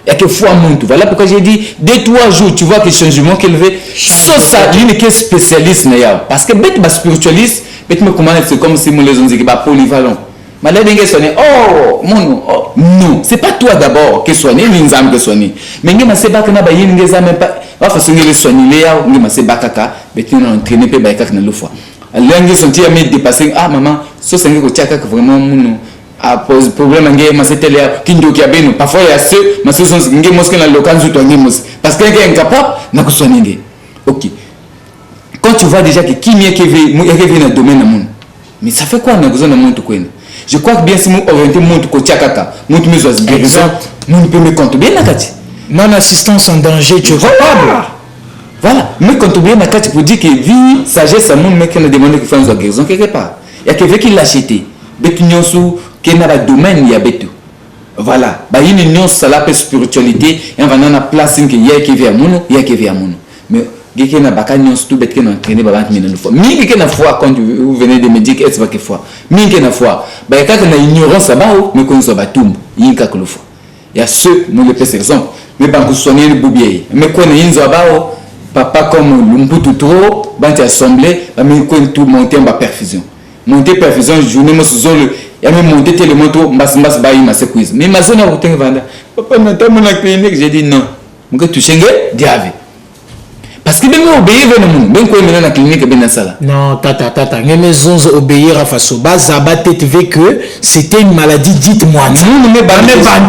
Il y a que foi monte. Voilà pourquoi j'ai dit 2-3 jours, tu vois que le changement qu'elle veut. Sauf ça, lui n'est spécialiste parce que bête spiritualiste, bête me comment c'est comme si nous les on dit que bah polyvalent. Malade n'est soigné. Oh mon oh non, c'est pas toi d'abord qui soigné, ni nzam qui soigné. Mais ngi ma se ba kana ba yin ngi zam pas. Va façon ngi soigné là, ngi ma se ba kaka, beti na entraîner pe ba kaka na lo fois lengi senti ya me dépasser maman so sengi ko tiaka vraiment muno a pose problème ngé ma c'était là kindoki abeno parfois il y a ceux ma solution ngé mosque na lokanzu to ngé mos parce que est incapable na ko soigner. OK, quand tu vois déjà que qui mieux qui vient dans le domaine de monde, mais ça fait quoi dans besoin de monde tout quoi. Je crois que bien si nous orienter monde ko tiaka monde mes oiseaux guérison nous peut me compte bien nakati non assistance en danger tu es capable. Voilà, mais quand tu bien nakati pour dire que vie sagesse à monde mais qu'on a demandé qu'il fasse une guérison quelque part. Il y a quelqu'un qui l'a acheté betu nyonso qui na ba domaine ya betu. Voilà, ba une union ça la spiritualité et on va dans la place que y qui vient mon y qui vient mon mais geke na baka nyonso tout bête que na entraîner ba bant mina fois mingi que na foi quand vous venez de me dire que est-ce pas que foi mingi na foi ba kaka na ignorance ba mais qu'on soit batumbu yinka que le foi il y a ceux nous le pèse exemple mais ba ko soigner le boubier mais qu'on yinzo ba papa comme lumputu trop bant assemblée ba mais qu'on tout monter ba perfusion journée mo sozolo ya me monter tellement trop mbas ba yi ma se quiz mais ma zone rotin vanda papa na tamu na clinique j'ai dit non m'ke touchenge diave parce que même obéir vers nous même quoi mener la clinique ben sala non tata les maisons obéir à façon base abatté que c'était une maladie dite moite non mais ba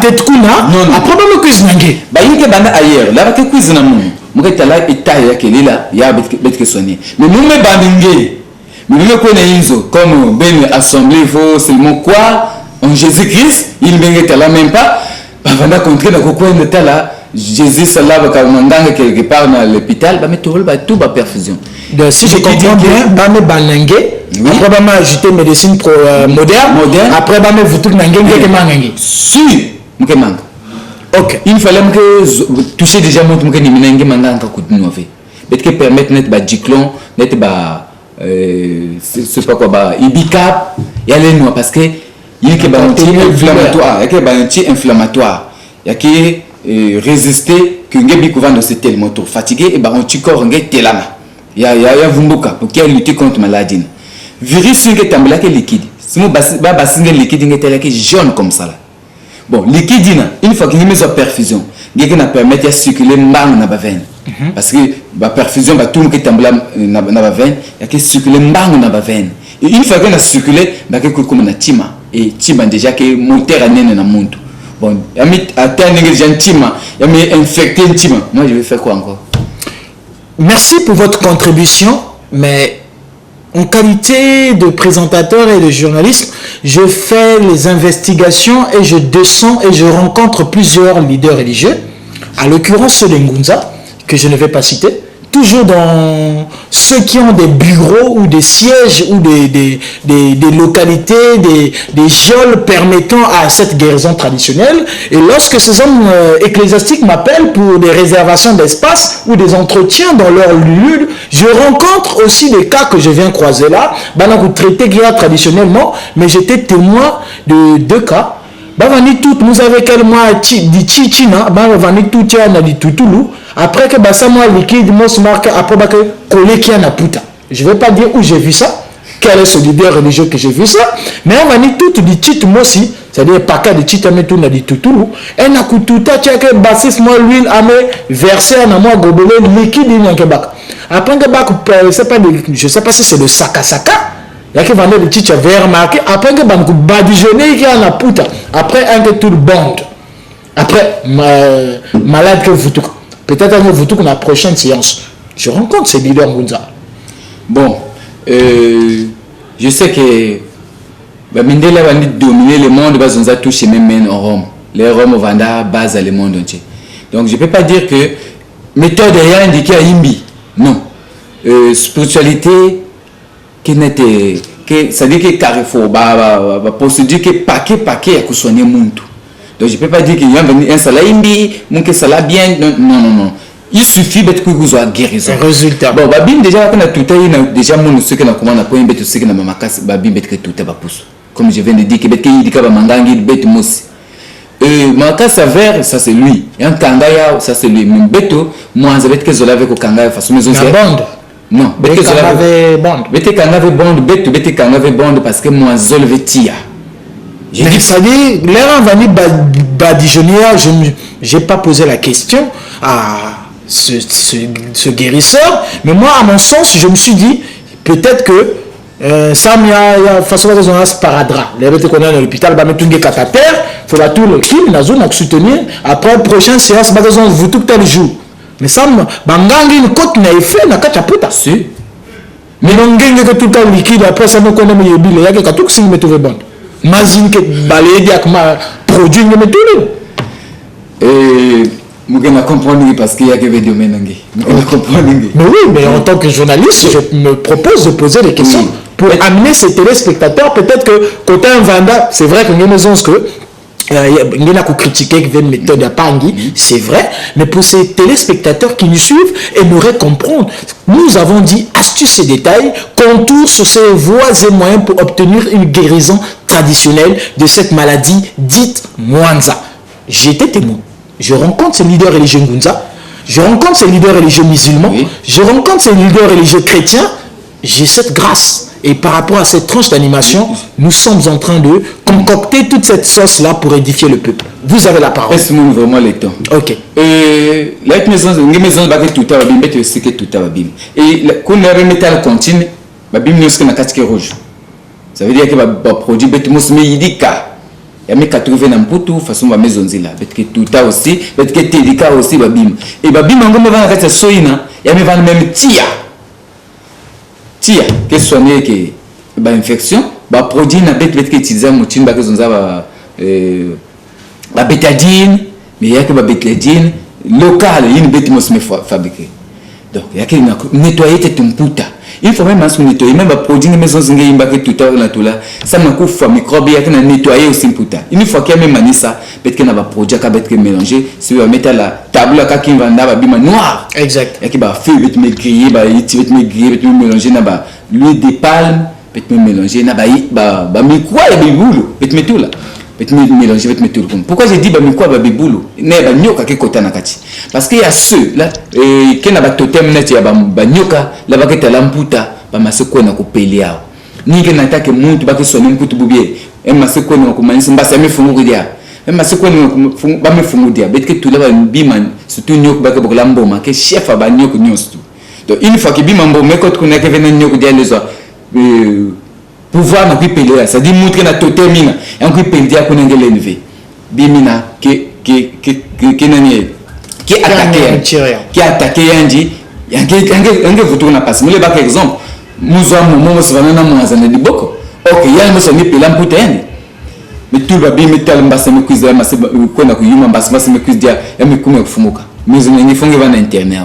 tête kuna après ba me quiz nange ba yinke banda ailleurs là ba ke quiz na mu m'ke tala itaille ya kelila ya bet que soigner mais nous me bandingue mais nous connaissons comme ben assemblée il faut seulement quoi en Jésus-Christ il ne là même pas avant d'entrer dans le coin de là Jésus salava comme mandanga quelque part dans l'hôpital ba mettre tout ba perfusion. Donc si je comprends bien ba me banangue après ba ma ajouter médecine moderne après ba me vutu nangue ngeke mangangi si muke manga. OK, il fallait que toucher déjà mon muke ni minangue manga ko dinové peut-être que permettre net ba diklon net ba c'est pas quoi ba ibicap y aller noir parce que il que ba anti-inflammatoire il que ba anti-inflammatoire il que résister que ngebi kouvando c'est tellement trop fatigué et ba anticorps nge telama ya vumbuka pour qu'il lutter contre maladie virus nge tambela que liquide si mo ba basinge liquide nge tela que jaune comme ça là bon liquide une fois qu'il met en perfusion nge na permettre de circuler mbang na ba veine parce que ba perfusion ba tout nge tambela na ba veine ya que circuler mbang na ba veine et une fois que na circuler ba que comme na tima et tima déjà que moteur anene na muntu. Bon, il y a des gens infectés. Moi, je vais faire quoi encore? Merci pour votre contribution, mais en qualité de présentateur et de journaliste, je fais les investigations et je descends et je rencontre plusieurs leaders religieux, à l'occurrence ceux de Ngunza, que je ne vais pas citer, toujours dans ceux qui ont des bureaux ou des sièges ou des localités, des geôles permettant à cette guérison traditionnelle. Et lorsque ces hommes ecclésiastiques m'appellent pour des réservations d'espace ou des entretiens dans leur lieu, je rencontre aussi des cas que je viens croiser là, vous traitez guérison traditionnellement, mais j'étais témoin de 2 cas. Nous avons quel mois di chichina, bavani tout ya na di tutulu. Après que basa moi liquide mos marque après que collé qui na puta. Je vais pas dire où j'ai vu ça, quel est ce leader religieux que j'ai vu ça, mais on va dire tout di chit mosi, c'est-à-dire pas de chit mais tout na di tutulu. Et na kututa que basis moi l'huile à me verser na moi gobelé liquide ni bak. Après que bak c'est pas je sais pas si c'est le saka. Il y a qui vendait des chicha vert marqué après que banque badigeonné qui a la puta après un que tout le bond après malade que vous tout peut-être un vous tout la prochaine séance je rencontre ces leaders Ngunza. Bon je sais que Mindela va dominer le monde parce qu'on a touché même en Rome les Roms vanda base le monde entier donc je peux pas dire que méthode rien indiqué à Imbi non spiritualité qui n'était que ça dit que Carrefour procédure que paquet à soigner monde donc je peux pas dire qu'il y a un salaimbi mon que ça l'a bien non il suffit d'être que vous avez guérison résultat bon babim déjà on a tout déjà mon ce que na comment on a point bet ce que na mama kas babim bet que tout va pousse comme je viens de dire que bet que il dit que mangangi bet mos maka savère ça c'est lui et un kangaya ça c'est lui mon beto moi ça bet que zola avec au kangaya façon maison c'est bande. Non, bete kanave bond parce que moi zolvetia. J'ai dit ça dit l'air vani badigeonia, j'ai pas posé la question à ce guérisseur. Mais moi, à mon sens, je me suis dit, peut-être que ça, il y a façon de se paradra. Les bêtes qu'on a dans l'hôpital, bah, mettre un cathéter, il faut tout le film, la zone à soutenir. Après, prochaine séance, bah, vous tout tel jour. Mais ça, bah, une côte n'a effet, n'a qu'à chapeauter. Si. Mais non, gagne que tout le temps liquide, après, ça me connaît, mais il y a que tout qui me trouve bon. Imagine que balayer avec ma produit, me met tout. Et. Je comprendre parce qu'il y a que des domaines. Mais oui, mais en tant que journaliste, je me propose de poser des questions pour amener ces téléspectateurs. Peut-être que côté un vanda, c'est vrai qu'il y a une maison que il y a critiquer une méthode à Pangui, c'est vrai, mais pour ces téléspectateurs qui nous suivent, aimeraient comprendre. Nous avons dit astuces et détails, contours sur ces voies et moyens pour obtenir une guérison traditionnelle de cette maladie dite Mwanza. J'étais témoin. Je rencontre ces leaders religieux Ngunza, je rencontre ces leaders religieux musulmans, je rencontre ces leaders religieux chrétiens, j'ai cette grâce. Et par rapport à cette tranche d'animation, nous sommes en train de concocter toute cette sauce-là pour édifier le peuple. Vous avez la parole. Est-ce que nous vraiment le temps? Ok. La maison, tout à l'abîme, c'est que tout à l'abîme. Et quand on remet à la cantine, l'abîme nous sommes en rouge. Ça veut dire que le produit, c'est médical. Il y a 80 ans pour tout façon ma maison là peut-être que tout ça aussi peut-être que tédika aussi babim et babim ngombe va ngata soina ya me va même tia que soigner que ba infection ba produit na peut-être que utiliser mutine ba zonza ba bétadine mais il y a que ba bétadine local une bête mos me fabriquer donc il y a que nettoyer ton puta. Il faut même nettoyer, même produire les maisons que tout là, ça m'a couvert microbe, il y a nettoyer aussi puta. Une fois qu'il y a même ça, peut-être qu'il y a un produit qui va être mélangé, si on met à la table qui va avoir bima noir. Exact. Il y a qui va faire être grillé, être mélangé na ba l'huile de palme, peut-être mélanger na ba mikwa ya biboulou, peut-être tout là. Mélanger avec méthode. Pourquoi j'ai dit bah mais quoi bah biboulou ne ba nyoka ke kota na kati parce qu'il y a ceux là qui na ba totem net ya ba nyoka la ba keta lamputa ba maseko na ko pelia ni ke na take muntu ba ke sone mputu bubie e maseko na ko manisi mbasa me fungu dia e maseko na ba me fungu dia bet ke tout là ba biman surtout nyok ba ke bokola mboma ke chef ba nyok nyos tout donc une fois que bimam mboma ko ko na ke vena nyok dia les pouvoir na kuipelela ça dit montrer na totemina et on kuipelia ko ngele élevé bimina que nani qui attaquer yanji yange voto na passe mais par exemple muzo momo se vana na mwaza na diboko OK yale mo so ni pela mputa yende mais tout va bien metal mbasa me kuiza ma se ko na kuyuma mbasa me kuiza ya me kuma kufumuka mais ngi fonge bana internet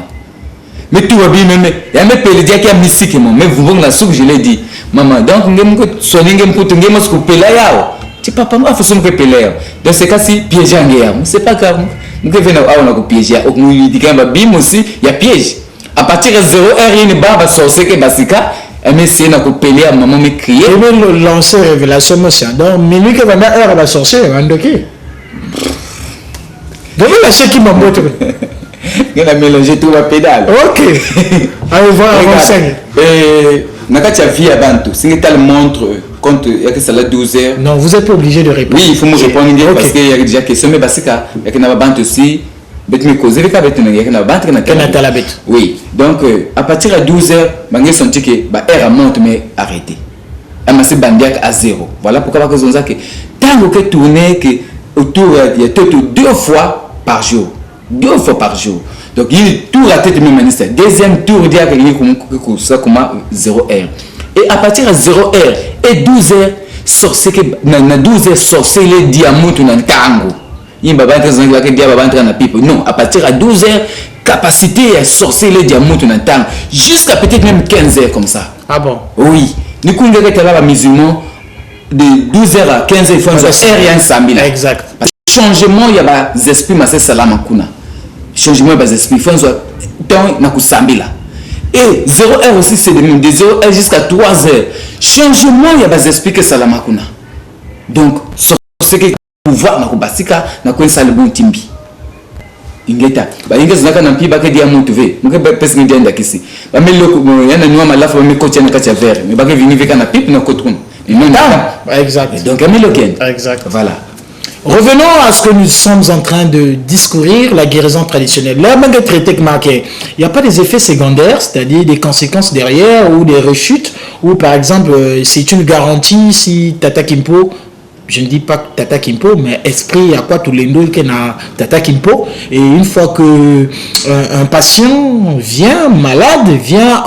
mais tout va bien même ya me pele dia ki mystique mon mais vous la soupe je l'ai dit maman donc ngem ko soninge ngem ko ngem ko pela yao ti papa moi faut se me pela yao dans ce cas ci piège ngea c'est pas grave ngem vena a on a ko piège au lui dit kamba bim aussi il y a piège à partir de 0 heure une baba sorcer que basika mais c'est na ko pela maman me crier et même lancer révélation monsieur donc minuit que va heure va sorcer ndoki donc la chez qui m'embote il a mélangé tout la pédale. OK. Allez voir Nakati vie à Bantu. Si tu montre quand il y a que ça là 12 heures. Non, vous êtes pas obligé de répondre. Oui, il faut me répondre parce qu'il y a déjà question mais basika il y a que na Bantu aussi. Bet me causer avec avec il y a que na Bantu na la bête. Oui. Donc à partir de 12 heures, bangé senti que ba air monte mais arrêter. Amasser bandiak à 0. Voilà pourquoi que zonza que tant que tourner que autour il y a tout 2 fois par jour. 2 fois par jour. Donc il tourne la tête de même ministère. Deuxième tour, il y a ça comme 0 heure. Et à partir de 0 heure et 12 heures, sorcier que na 12 heures sorcier les diamants dans le tango. Il va pas entrer dans la dia va entrer dans la pipe. Non, à partir de 12 heures, capacité à sorcier les diamants dans le tango jusqu'à peut-être même 15 heures comme ça. Ah bon? Oui. Nous connaissons que là musulman de 12 heures à 15 heures, il faut un aérien sambil. Exact. Changement, il y a des esprits massés salama kuna. Changement des esprits, il faut un temps na kusambila. Et 0 heure aussi, c'est de 0 heure jusqu'à 3 heures. Changement, il y a des esprits que salama kuna. Donc, ce que pouvoir na kubasika na kwensa le bon timbi. Ingeta. Ba ingeza naka na mpi ba ke dia mutu ve. Muke pesi ndia nda kisi. Ba meloko yana nyuma malafu ba mekocha na kacha vert. Me ba ke vini veka na pipe na kotun. Exact. Donc, à Miloken. Exact. Voilà. Revenons à ce que nous sommes en train de discourir, la guérison traditionnelle. Là, malgré traité que marqué, il n'y a pas des effets secondaires, c'est-à-dire des conséquences derrière ou des rechutes, ou par exemple, c'est une garantie si Tata Kimpo, je ne dis pas Tata Kimpo, mais esprit à quoi tout l'endo qui na Tata Kimpo, et une fois que un patient vient malade, vient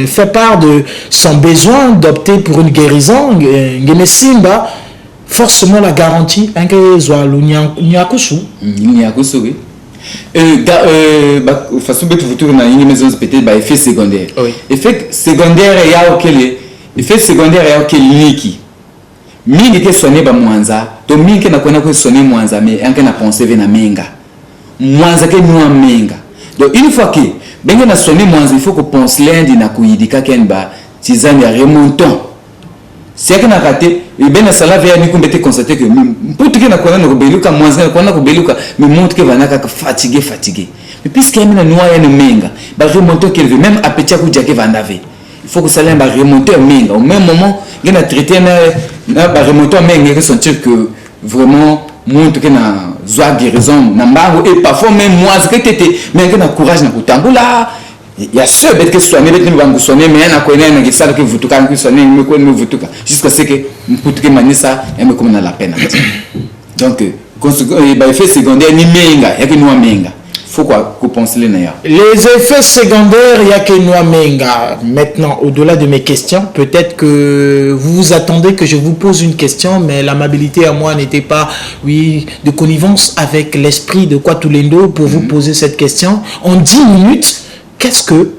faire part de son besoin d'opter pour une guérison, forcément la garantie un que soit l'uniakusu oui façon de vous tourner une maison peut-être bah effet secondaire effet secondaire il y a auquel effet secondaire il y a auquel liki mingi ke soigner ba mwanza to mingi na kwenda ko soigner mwanza mais un que na penser na menga mwanza ke nous menga donc une fois que benga na soigner mwanza il faut que pense lundi na kuidika kenba tizani ya remontant c'est que na raté et ben ça la veille ni kumbe constater que pour que na kona ko beluka mwanza na kona ko beluka mais montre que vanaka fatigué mais puisque y a une noia na menga ba remonter qu'elle veut même appétit ku jake vandave il faut que ça l'en ba remonter menga au même moment il na traiter na ba remonter menga que sentir que vraiment montre que na joie guérison na mbango et parfois même moi ce que t'étais mais que na courage na kutambula. Il y a ceux qui sont nés, mais on a connu un qui que vous toquez, qui sont nés, mais qu'on vous toque. Jusqu'à ce que vous toquez manissa, et me comme on a la peine. Donc, effet secondaire, ni menga, il y a que nous menga. Faut quoi qu'on pense les naïa. Les effets secondaires, il y a que nous menga. Maintenant, au-delà de mes questions, peut-être que vous vous attendez que je vous pose une question, mais l'amabilité à moi n'était pas, oui, de connivence avec l'esprit de Kwatulendo pour vous poser cette question. En 10 minutes, qu'est-ce que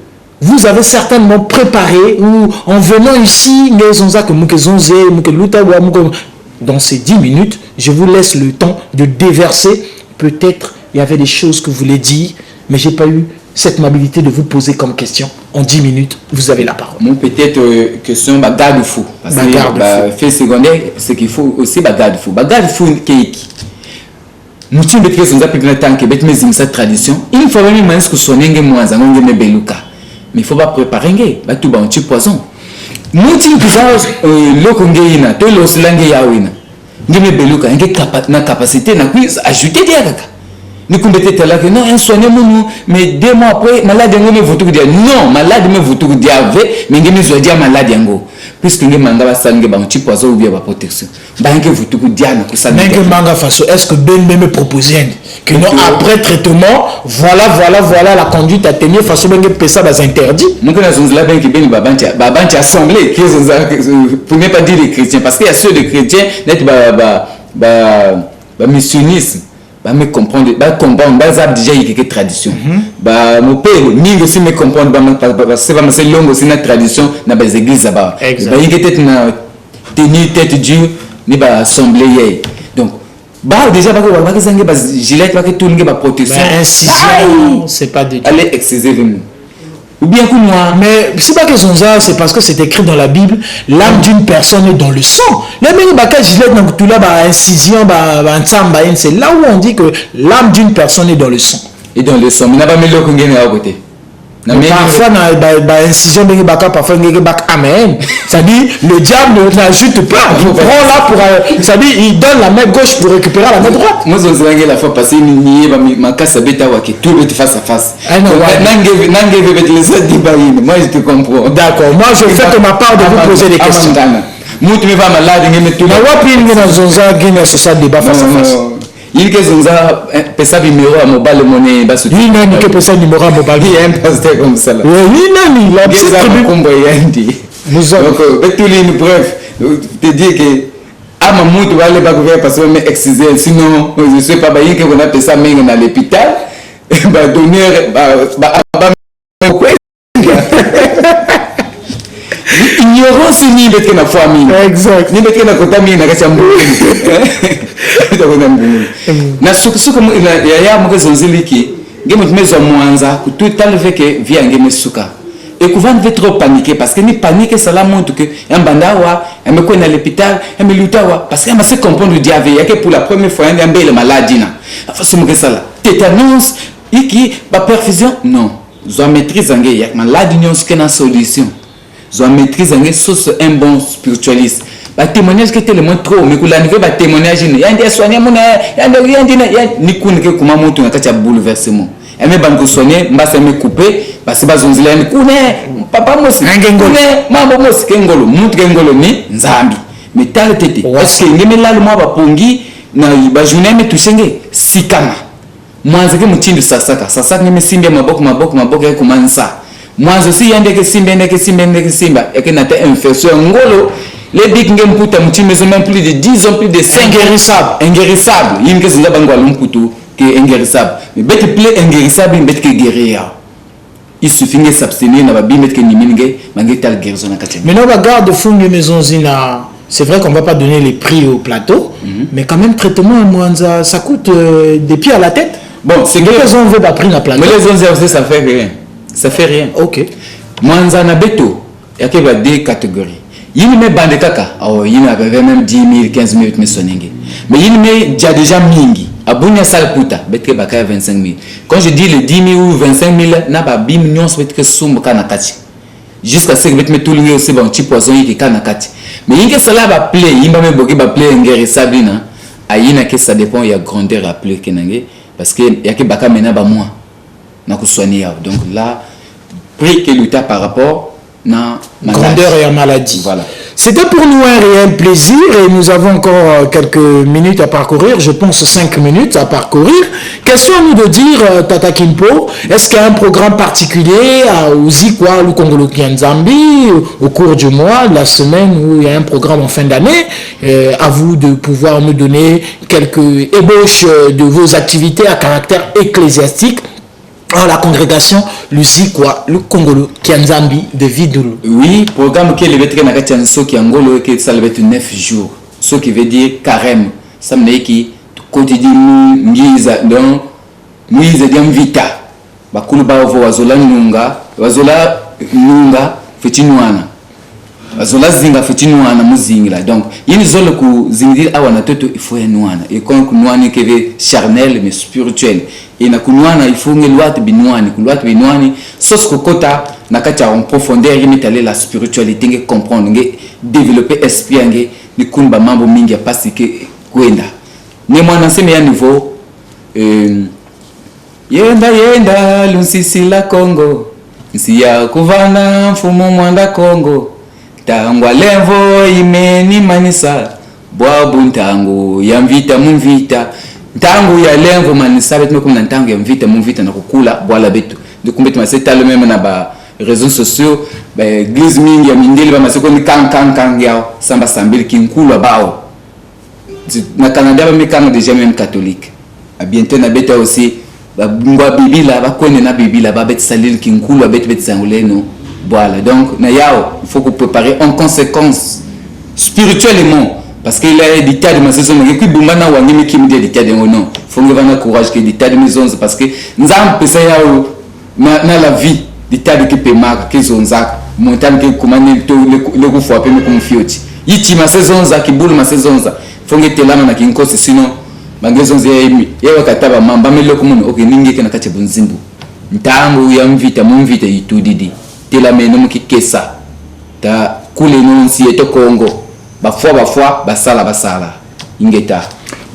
vous avez certainement préparé ou en venant ici, dans ces 10 minutes, je vous laisse le temps de déverser. Peut-être il y avait des choses que vous voulez dire, mais je n'ai pas eu cette amabilité de vous poser comme question. En 10 minutes, vous avez la parole. Mon peut-être question, garde fou. Parce que fait secondaire, c'est qu'il faut aussi garde fou. Garde fou, qui nous sommes des personnes qui ont tant que cette tradition. Il faut même que ce soit un beluka. Mais il faut pas préparer un tout un petit poison. Nous sommes des gens qui ont des beluka, une capacité d'ajouter des gens. Nous sommes des gens qui ont soigné, mais 2 mois après, malade non, malade me vous tout dire, mais nous sommes des malades. Puisque nous avons un petit poison ou bien la protection. Est-ce que Ben me propose que non, après traitement, voilà la conduite à tenir façon de ça dans interdit. Nous avons là Ben qui Ben assemblée, pour ne pas dire les chrétiens, parce qu'il y a ceux de chrétiens, missionnisme. Me comprendre bazab déjà il y a quelques traditions mon père ni aussi me comprendre parce que c'est long aussi notre tradition na les églises là-bas il y a peut-être na tenue tête dure ni ba assemblée donc déjà ba zange ba gilet ba que tout nge ba protection c'est pas de allez excusez-nous ou bien que moi mais c'est pas que ça c'est parce que c'est écrit dans la Bible l'âme d'une personne est dans le sang les mêmes baka gilet na tout là ba incision ba ntsamba c'est là où on dit que l'âme d'une personne est dans le sang et dans le sang mais n'a pas mis l'eau ngene à côté parfois ba incision bengi baka parfois ngeke bak amen ça dit le diable n'ajoute pas il prend là pour ça dit il donne la main gauche pour récupérer la main droite moi je vous la fois passée ni ma casse beta wa que tout le face à face moi je te comprends d'accord moi je fais que ma part de vous poser des questions moi tu me vas malade ngeme tout na wapi ngena zonza ngena sur ça débat face à face il que zonza pesa numéro à mobile monnaie bas soutien il n'a ni que pesa numéro à mobile il y a un pasteur comme ça là oui nani la petite combo yandi donc tous les bref te dire que à ma moto va aller baguer parce que me exciser sinon je sais pas il que on a pesa menga dans l'hôpital ba donner ba ignorance ni betke na famille exact ni betke na kota mi na kacha mbulu na suku ya mke zonziliki ngemo tumezo mwanza kutu talve ke via ngeme suka et que van trop paniquer parce que ni panique ça la montre que un bandawa un me connaît à l'hôpital un me lutawa parce que ma se comprendre le diable ya que pour la première fois un bel maladie na façon que ça là tétanos iki ba perfusion non zo maîtrise ngé ya maladie non ce que na solution zo maîtrise ngé sous un bon spiritualiste ba témoignage qui était le moins trop mais kula nive ba témoignage ni yandi soigner mon yandi ni kunike kuma moto ngakacha bouleversement eme bango soigner mbasa me couper parce que bazonzila ni kune papa mosi ngengolo mambo mosi kengolo mutu kengolo ni nzambi mais tal tete parce que ngemela le mwa ba pongi na ba journée me touchenge sikama mwanzo ke mutindo sasaka ni mesimbe maboko ya kumansa mwanzo si yande ke simba eke na ta infection ngolo les big ngem puta mutindo même plus de 10 ans plus de 5 inguérissable yimke zinga bangwa lumputu que inguérissable mais bête plaît inguérissable bête que guérir il suffit de s'abstenir na ba bimet ke niminge mangetal guérison na katia mais non ba garde fungue maison zina. C'est vrai qu'on ne va pas donner les prix au plateau, mais quand même, traitement, ça coûte des pieds à la tête. Bon, c'est que les gens veulent pas prendre la plateau. Mais les gens ça fait rien. Ça fait rien. Ok. Mwanza na beto, il y a deux catégories. Il y a des bandes de caca. Il y a même 10 000, 15 000, mais il y a déjà mingi. Abunya salputa, betke baka 25 000. Quand je dis les 10 000 ou 25 000, n'a pas 10 millions, c'est que somme kanakati. Jusqu'à ce que je tout le aussi bon petit poison qui kanakati. Mais il y a cela va plaire, il m'a même beaucoup va plaire inguérissable na. Aïna que ça dépend il y a grandeur à plaire kenange parce que il y a que baka mena ba moi na ko soigner. Donc là prix que l'État par rapport na grandeur et à maladie. Voilà. C'était pour nous un réel plaisir et nous avons encore quelques minutes à parcourir, je pense 5 minutes à parcourir. Question à nous de dire, Tata Kimpo, est-ce qu'il y a un programme particulier au Zikwa, le Congolo Kianzambi, au cours du mois, de la semaine, où il y a un programme en fin d'année? À vous de pouvoir nous donner quelques ébauches de vos activités à caractère ecclésiastique à la congrégation Luzikwa, le Congolo Kianzambi de Vidulu. Oui, programme qui est le vétérinaire Nakatianso qui Angolo qui ça le 9 jours. Ce qui veut dire carême. Ça me dit qui quotidien ngiza donc ngiza vita. Bakulu ba wazola nunga fetinuana. Wazola zinga fetinuana muzingira. Donc, il zolo ku zingir awana toto il faut nuana. Et quand nuani qui est charnel mais spirituel. Et na kunwana il faut ngeluat binwani kulwat binwani sos kokota nakata en profondeur imitale la spiritualité nge comprendre nge développer esprit nge ni kunba mambo mingi ya pasi ke kwenda ni mwana sema ya niveau yenda lusisi la Congo nsia kuvana mfumo mwanda Congo tangwa levo imeni manisa bwa buntango ya mvita mumvita tangu ya lengo manisa betu comme tangu ya mvita na kukula bwala betu de kumbe tumaseta le même na ba réseaux sociaux ba église mingi ya mindeli ba masiko ni kan yao samba sambili kinkulu bao na Canada ba mikano déjà même catholique a bientôt na beta aussi ba ngwa bibila ba kone na bibila ba bet salil kinkulu bet zanguleno voilà donc na yao il faut que préparer en conséquence spirituellement. Parce qu'il a des tas de maisons, mais qui boumana ou anime qui me dit des tas de non. Faut que vous courage que des tas de maisons parce que nous avons pensé à la vie des tas de qui peut marquer qui sont ça montagne qui commande le coup faut appeler comme fioti. Ici ma saison ça qui boule ma saison ça. Faut que tu là na kinko sinon mangezo zia imi. Yewa kataba mamba melo comme ok ningi kana kache bunzimbu. Ntango ya mvita mumvita itudidi. Tela meno mukikesa. Ta kule non si eto Congo. Bafwa basala ngeta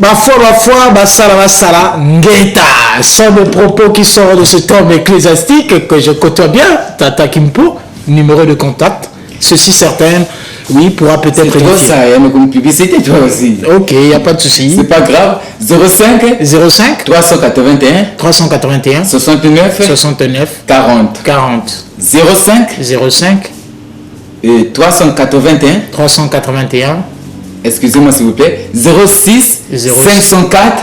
bafwa basala ngeta sont des propos qui sortent de ce terme ecclésiastique que je côtoie bien. Tata Kimpo, numéro de contact ceci certain oui pourra peut-être toi ça y a une publicité toi aussi ok il y a pas de souci c'est pas grave 05 381 69 40 05 et 381 excusez-moi s'il vous plaît 06 504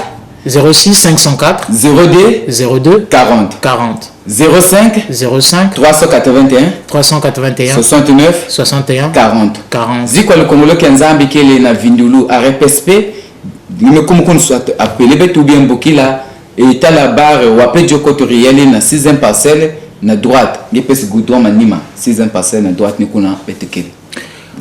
02 40 05 381 69 40 zikwa le Congolo Kianzambi kele na Vindulu a repespe me comme soit appelé betu bien bokila et ta la barre ou appelé Djokoto rieli na 6e parcelle na droite ngepesi goudron manima 6e parcelle na droite nikuna betekele.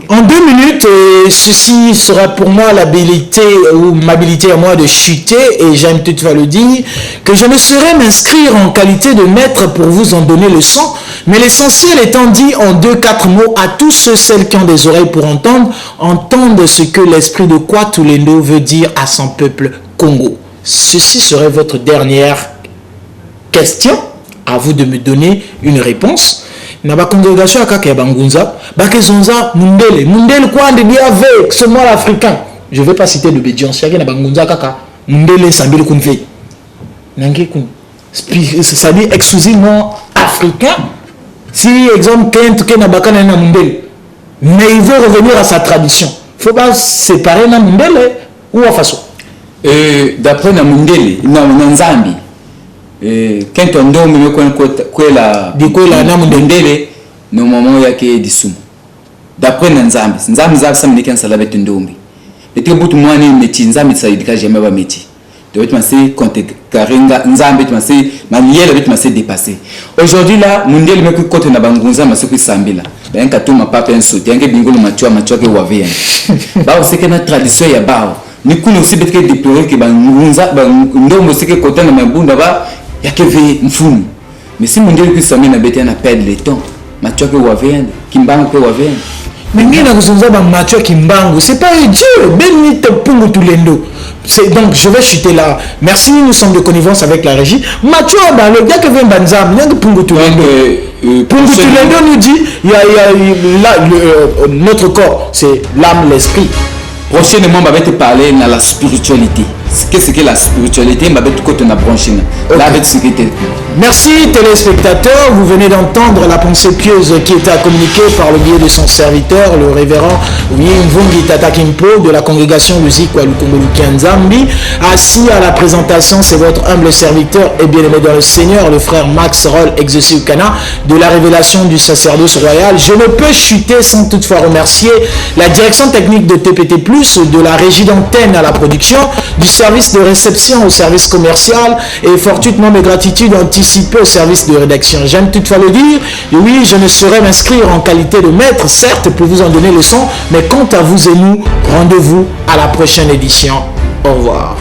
En 2 minutes, ceci sera pour moi l'habilité ou m'habilité à moi de chuter et Jeanne Tut va le dire que je ne saurais m'inscrire en qualité de maître pour vous en donner le son, Mais l'essentiel étant dit en 2-4 mots à tous celles qui ont des oreilles pour entendre ce que l'esprit de Kwatulendo veut dire à son peuple Congo. Ceci serait votre dernière question. À vous de me donner une réponse. Na ba congrégation akaka ya bangunza, bakezonza mundele quoi de dire avec ce mot africain. Je vais pas citer l'obédience, yake na bangunza kaka mundele sambili kunfe. Nangi kun. Ça dit exclusivement africain. Si exemple Kent ke na bakana na mundele, mais il veut revenir à sa tradition. Faut pas séparer na mundele ou à façon. D'après na mundele, na nzambi. Quand on donne me kwela na mundele no moment yake disumu d'après nzambi za samedi kan sala betu ndombi ete butu mwani meti nzambi tsaidika jamais ba meti de betu mase compte karinga nzambi betu mase maniela betu mase dépasser aujourd'hui là mundele me côté na bangunza mase ku sambila ba enka tuma papa en sote yange bingolo machwa ke wave ba oseke na tradition ya bao ni kuno aussi betke déplorer que bangunza ba ndombo seke côté na mabunda ba yake ve mfumu mais si mundele ku sambila na beti na perdre le temps machwa ke wave kimbangu ke wave. Mais ngina kuzungumza ba Mathieu Kimbangu, c'est pas Dieu, béni te pungu tulendo. C'est donc je vais chuter là. Merci, nous sommes de connivence avec la régie. Mathieu ba le gars que vient banzam, nyang pungu tulendo. Pungu tulendo nous dit il y a notre corps, c'est l'âme, l'esprit. Prochainement, on va te parler de la spiritualité. Qu'est-ce que la spiritualité? On va te côté na brancher là avec sécurité. Merci téléspectateurs, vous venez d'entendre la pensée pieuse qui était communiquée par le biais de son serviteur, le révérend Mvungi Tata Kimpo de la congrégation Luzik Walukongoluki Nzambi. Assis à la présentation, c'est votre humble serviteur et bien-aimé dans le Seigneur, le frère Max Roll, exaucé au Cana, de la révélation du sacerdoce royal. Je ne peux chuter sans toutefois remercier la direction technique de TPT+, de la régie d'antenne à la production, du service de réception au service commercial et fortuitement mes gratitudes anticipées au service de rédaction. J'aime toutefois le dire, oui, je ne saurais m'inscrire en qualité de maître, certes, pour vous en donner leçon, mais quant à vous et nous, rendez-vous à la prochaine édition. Au revoir.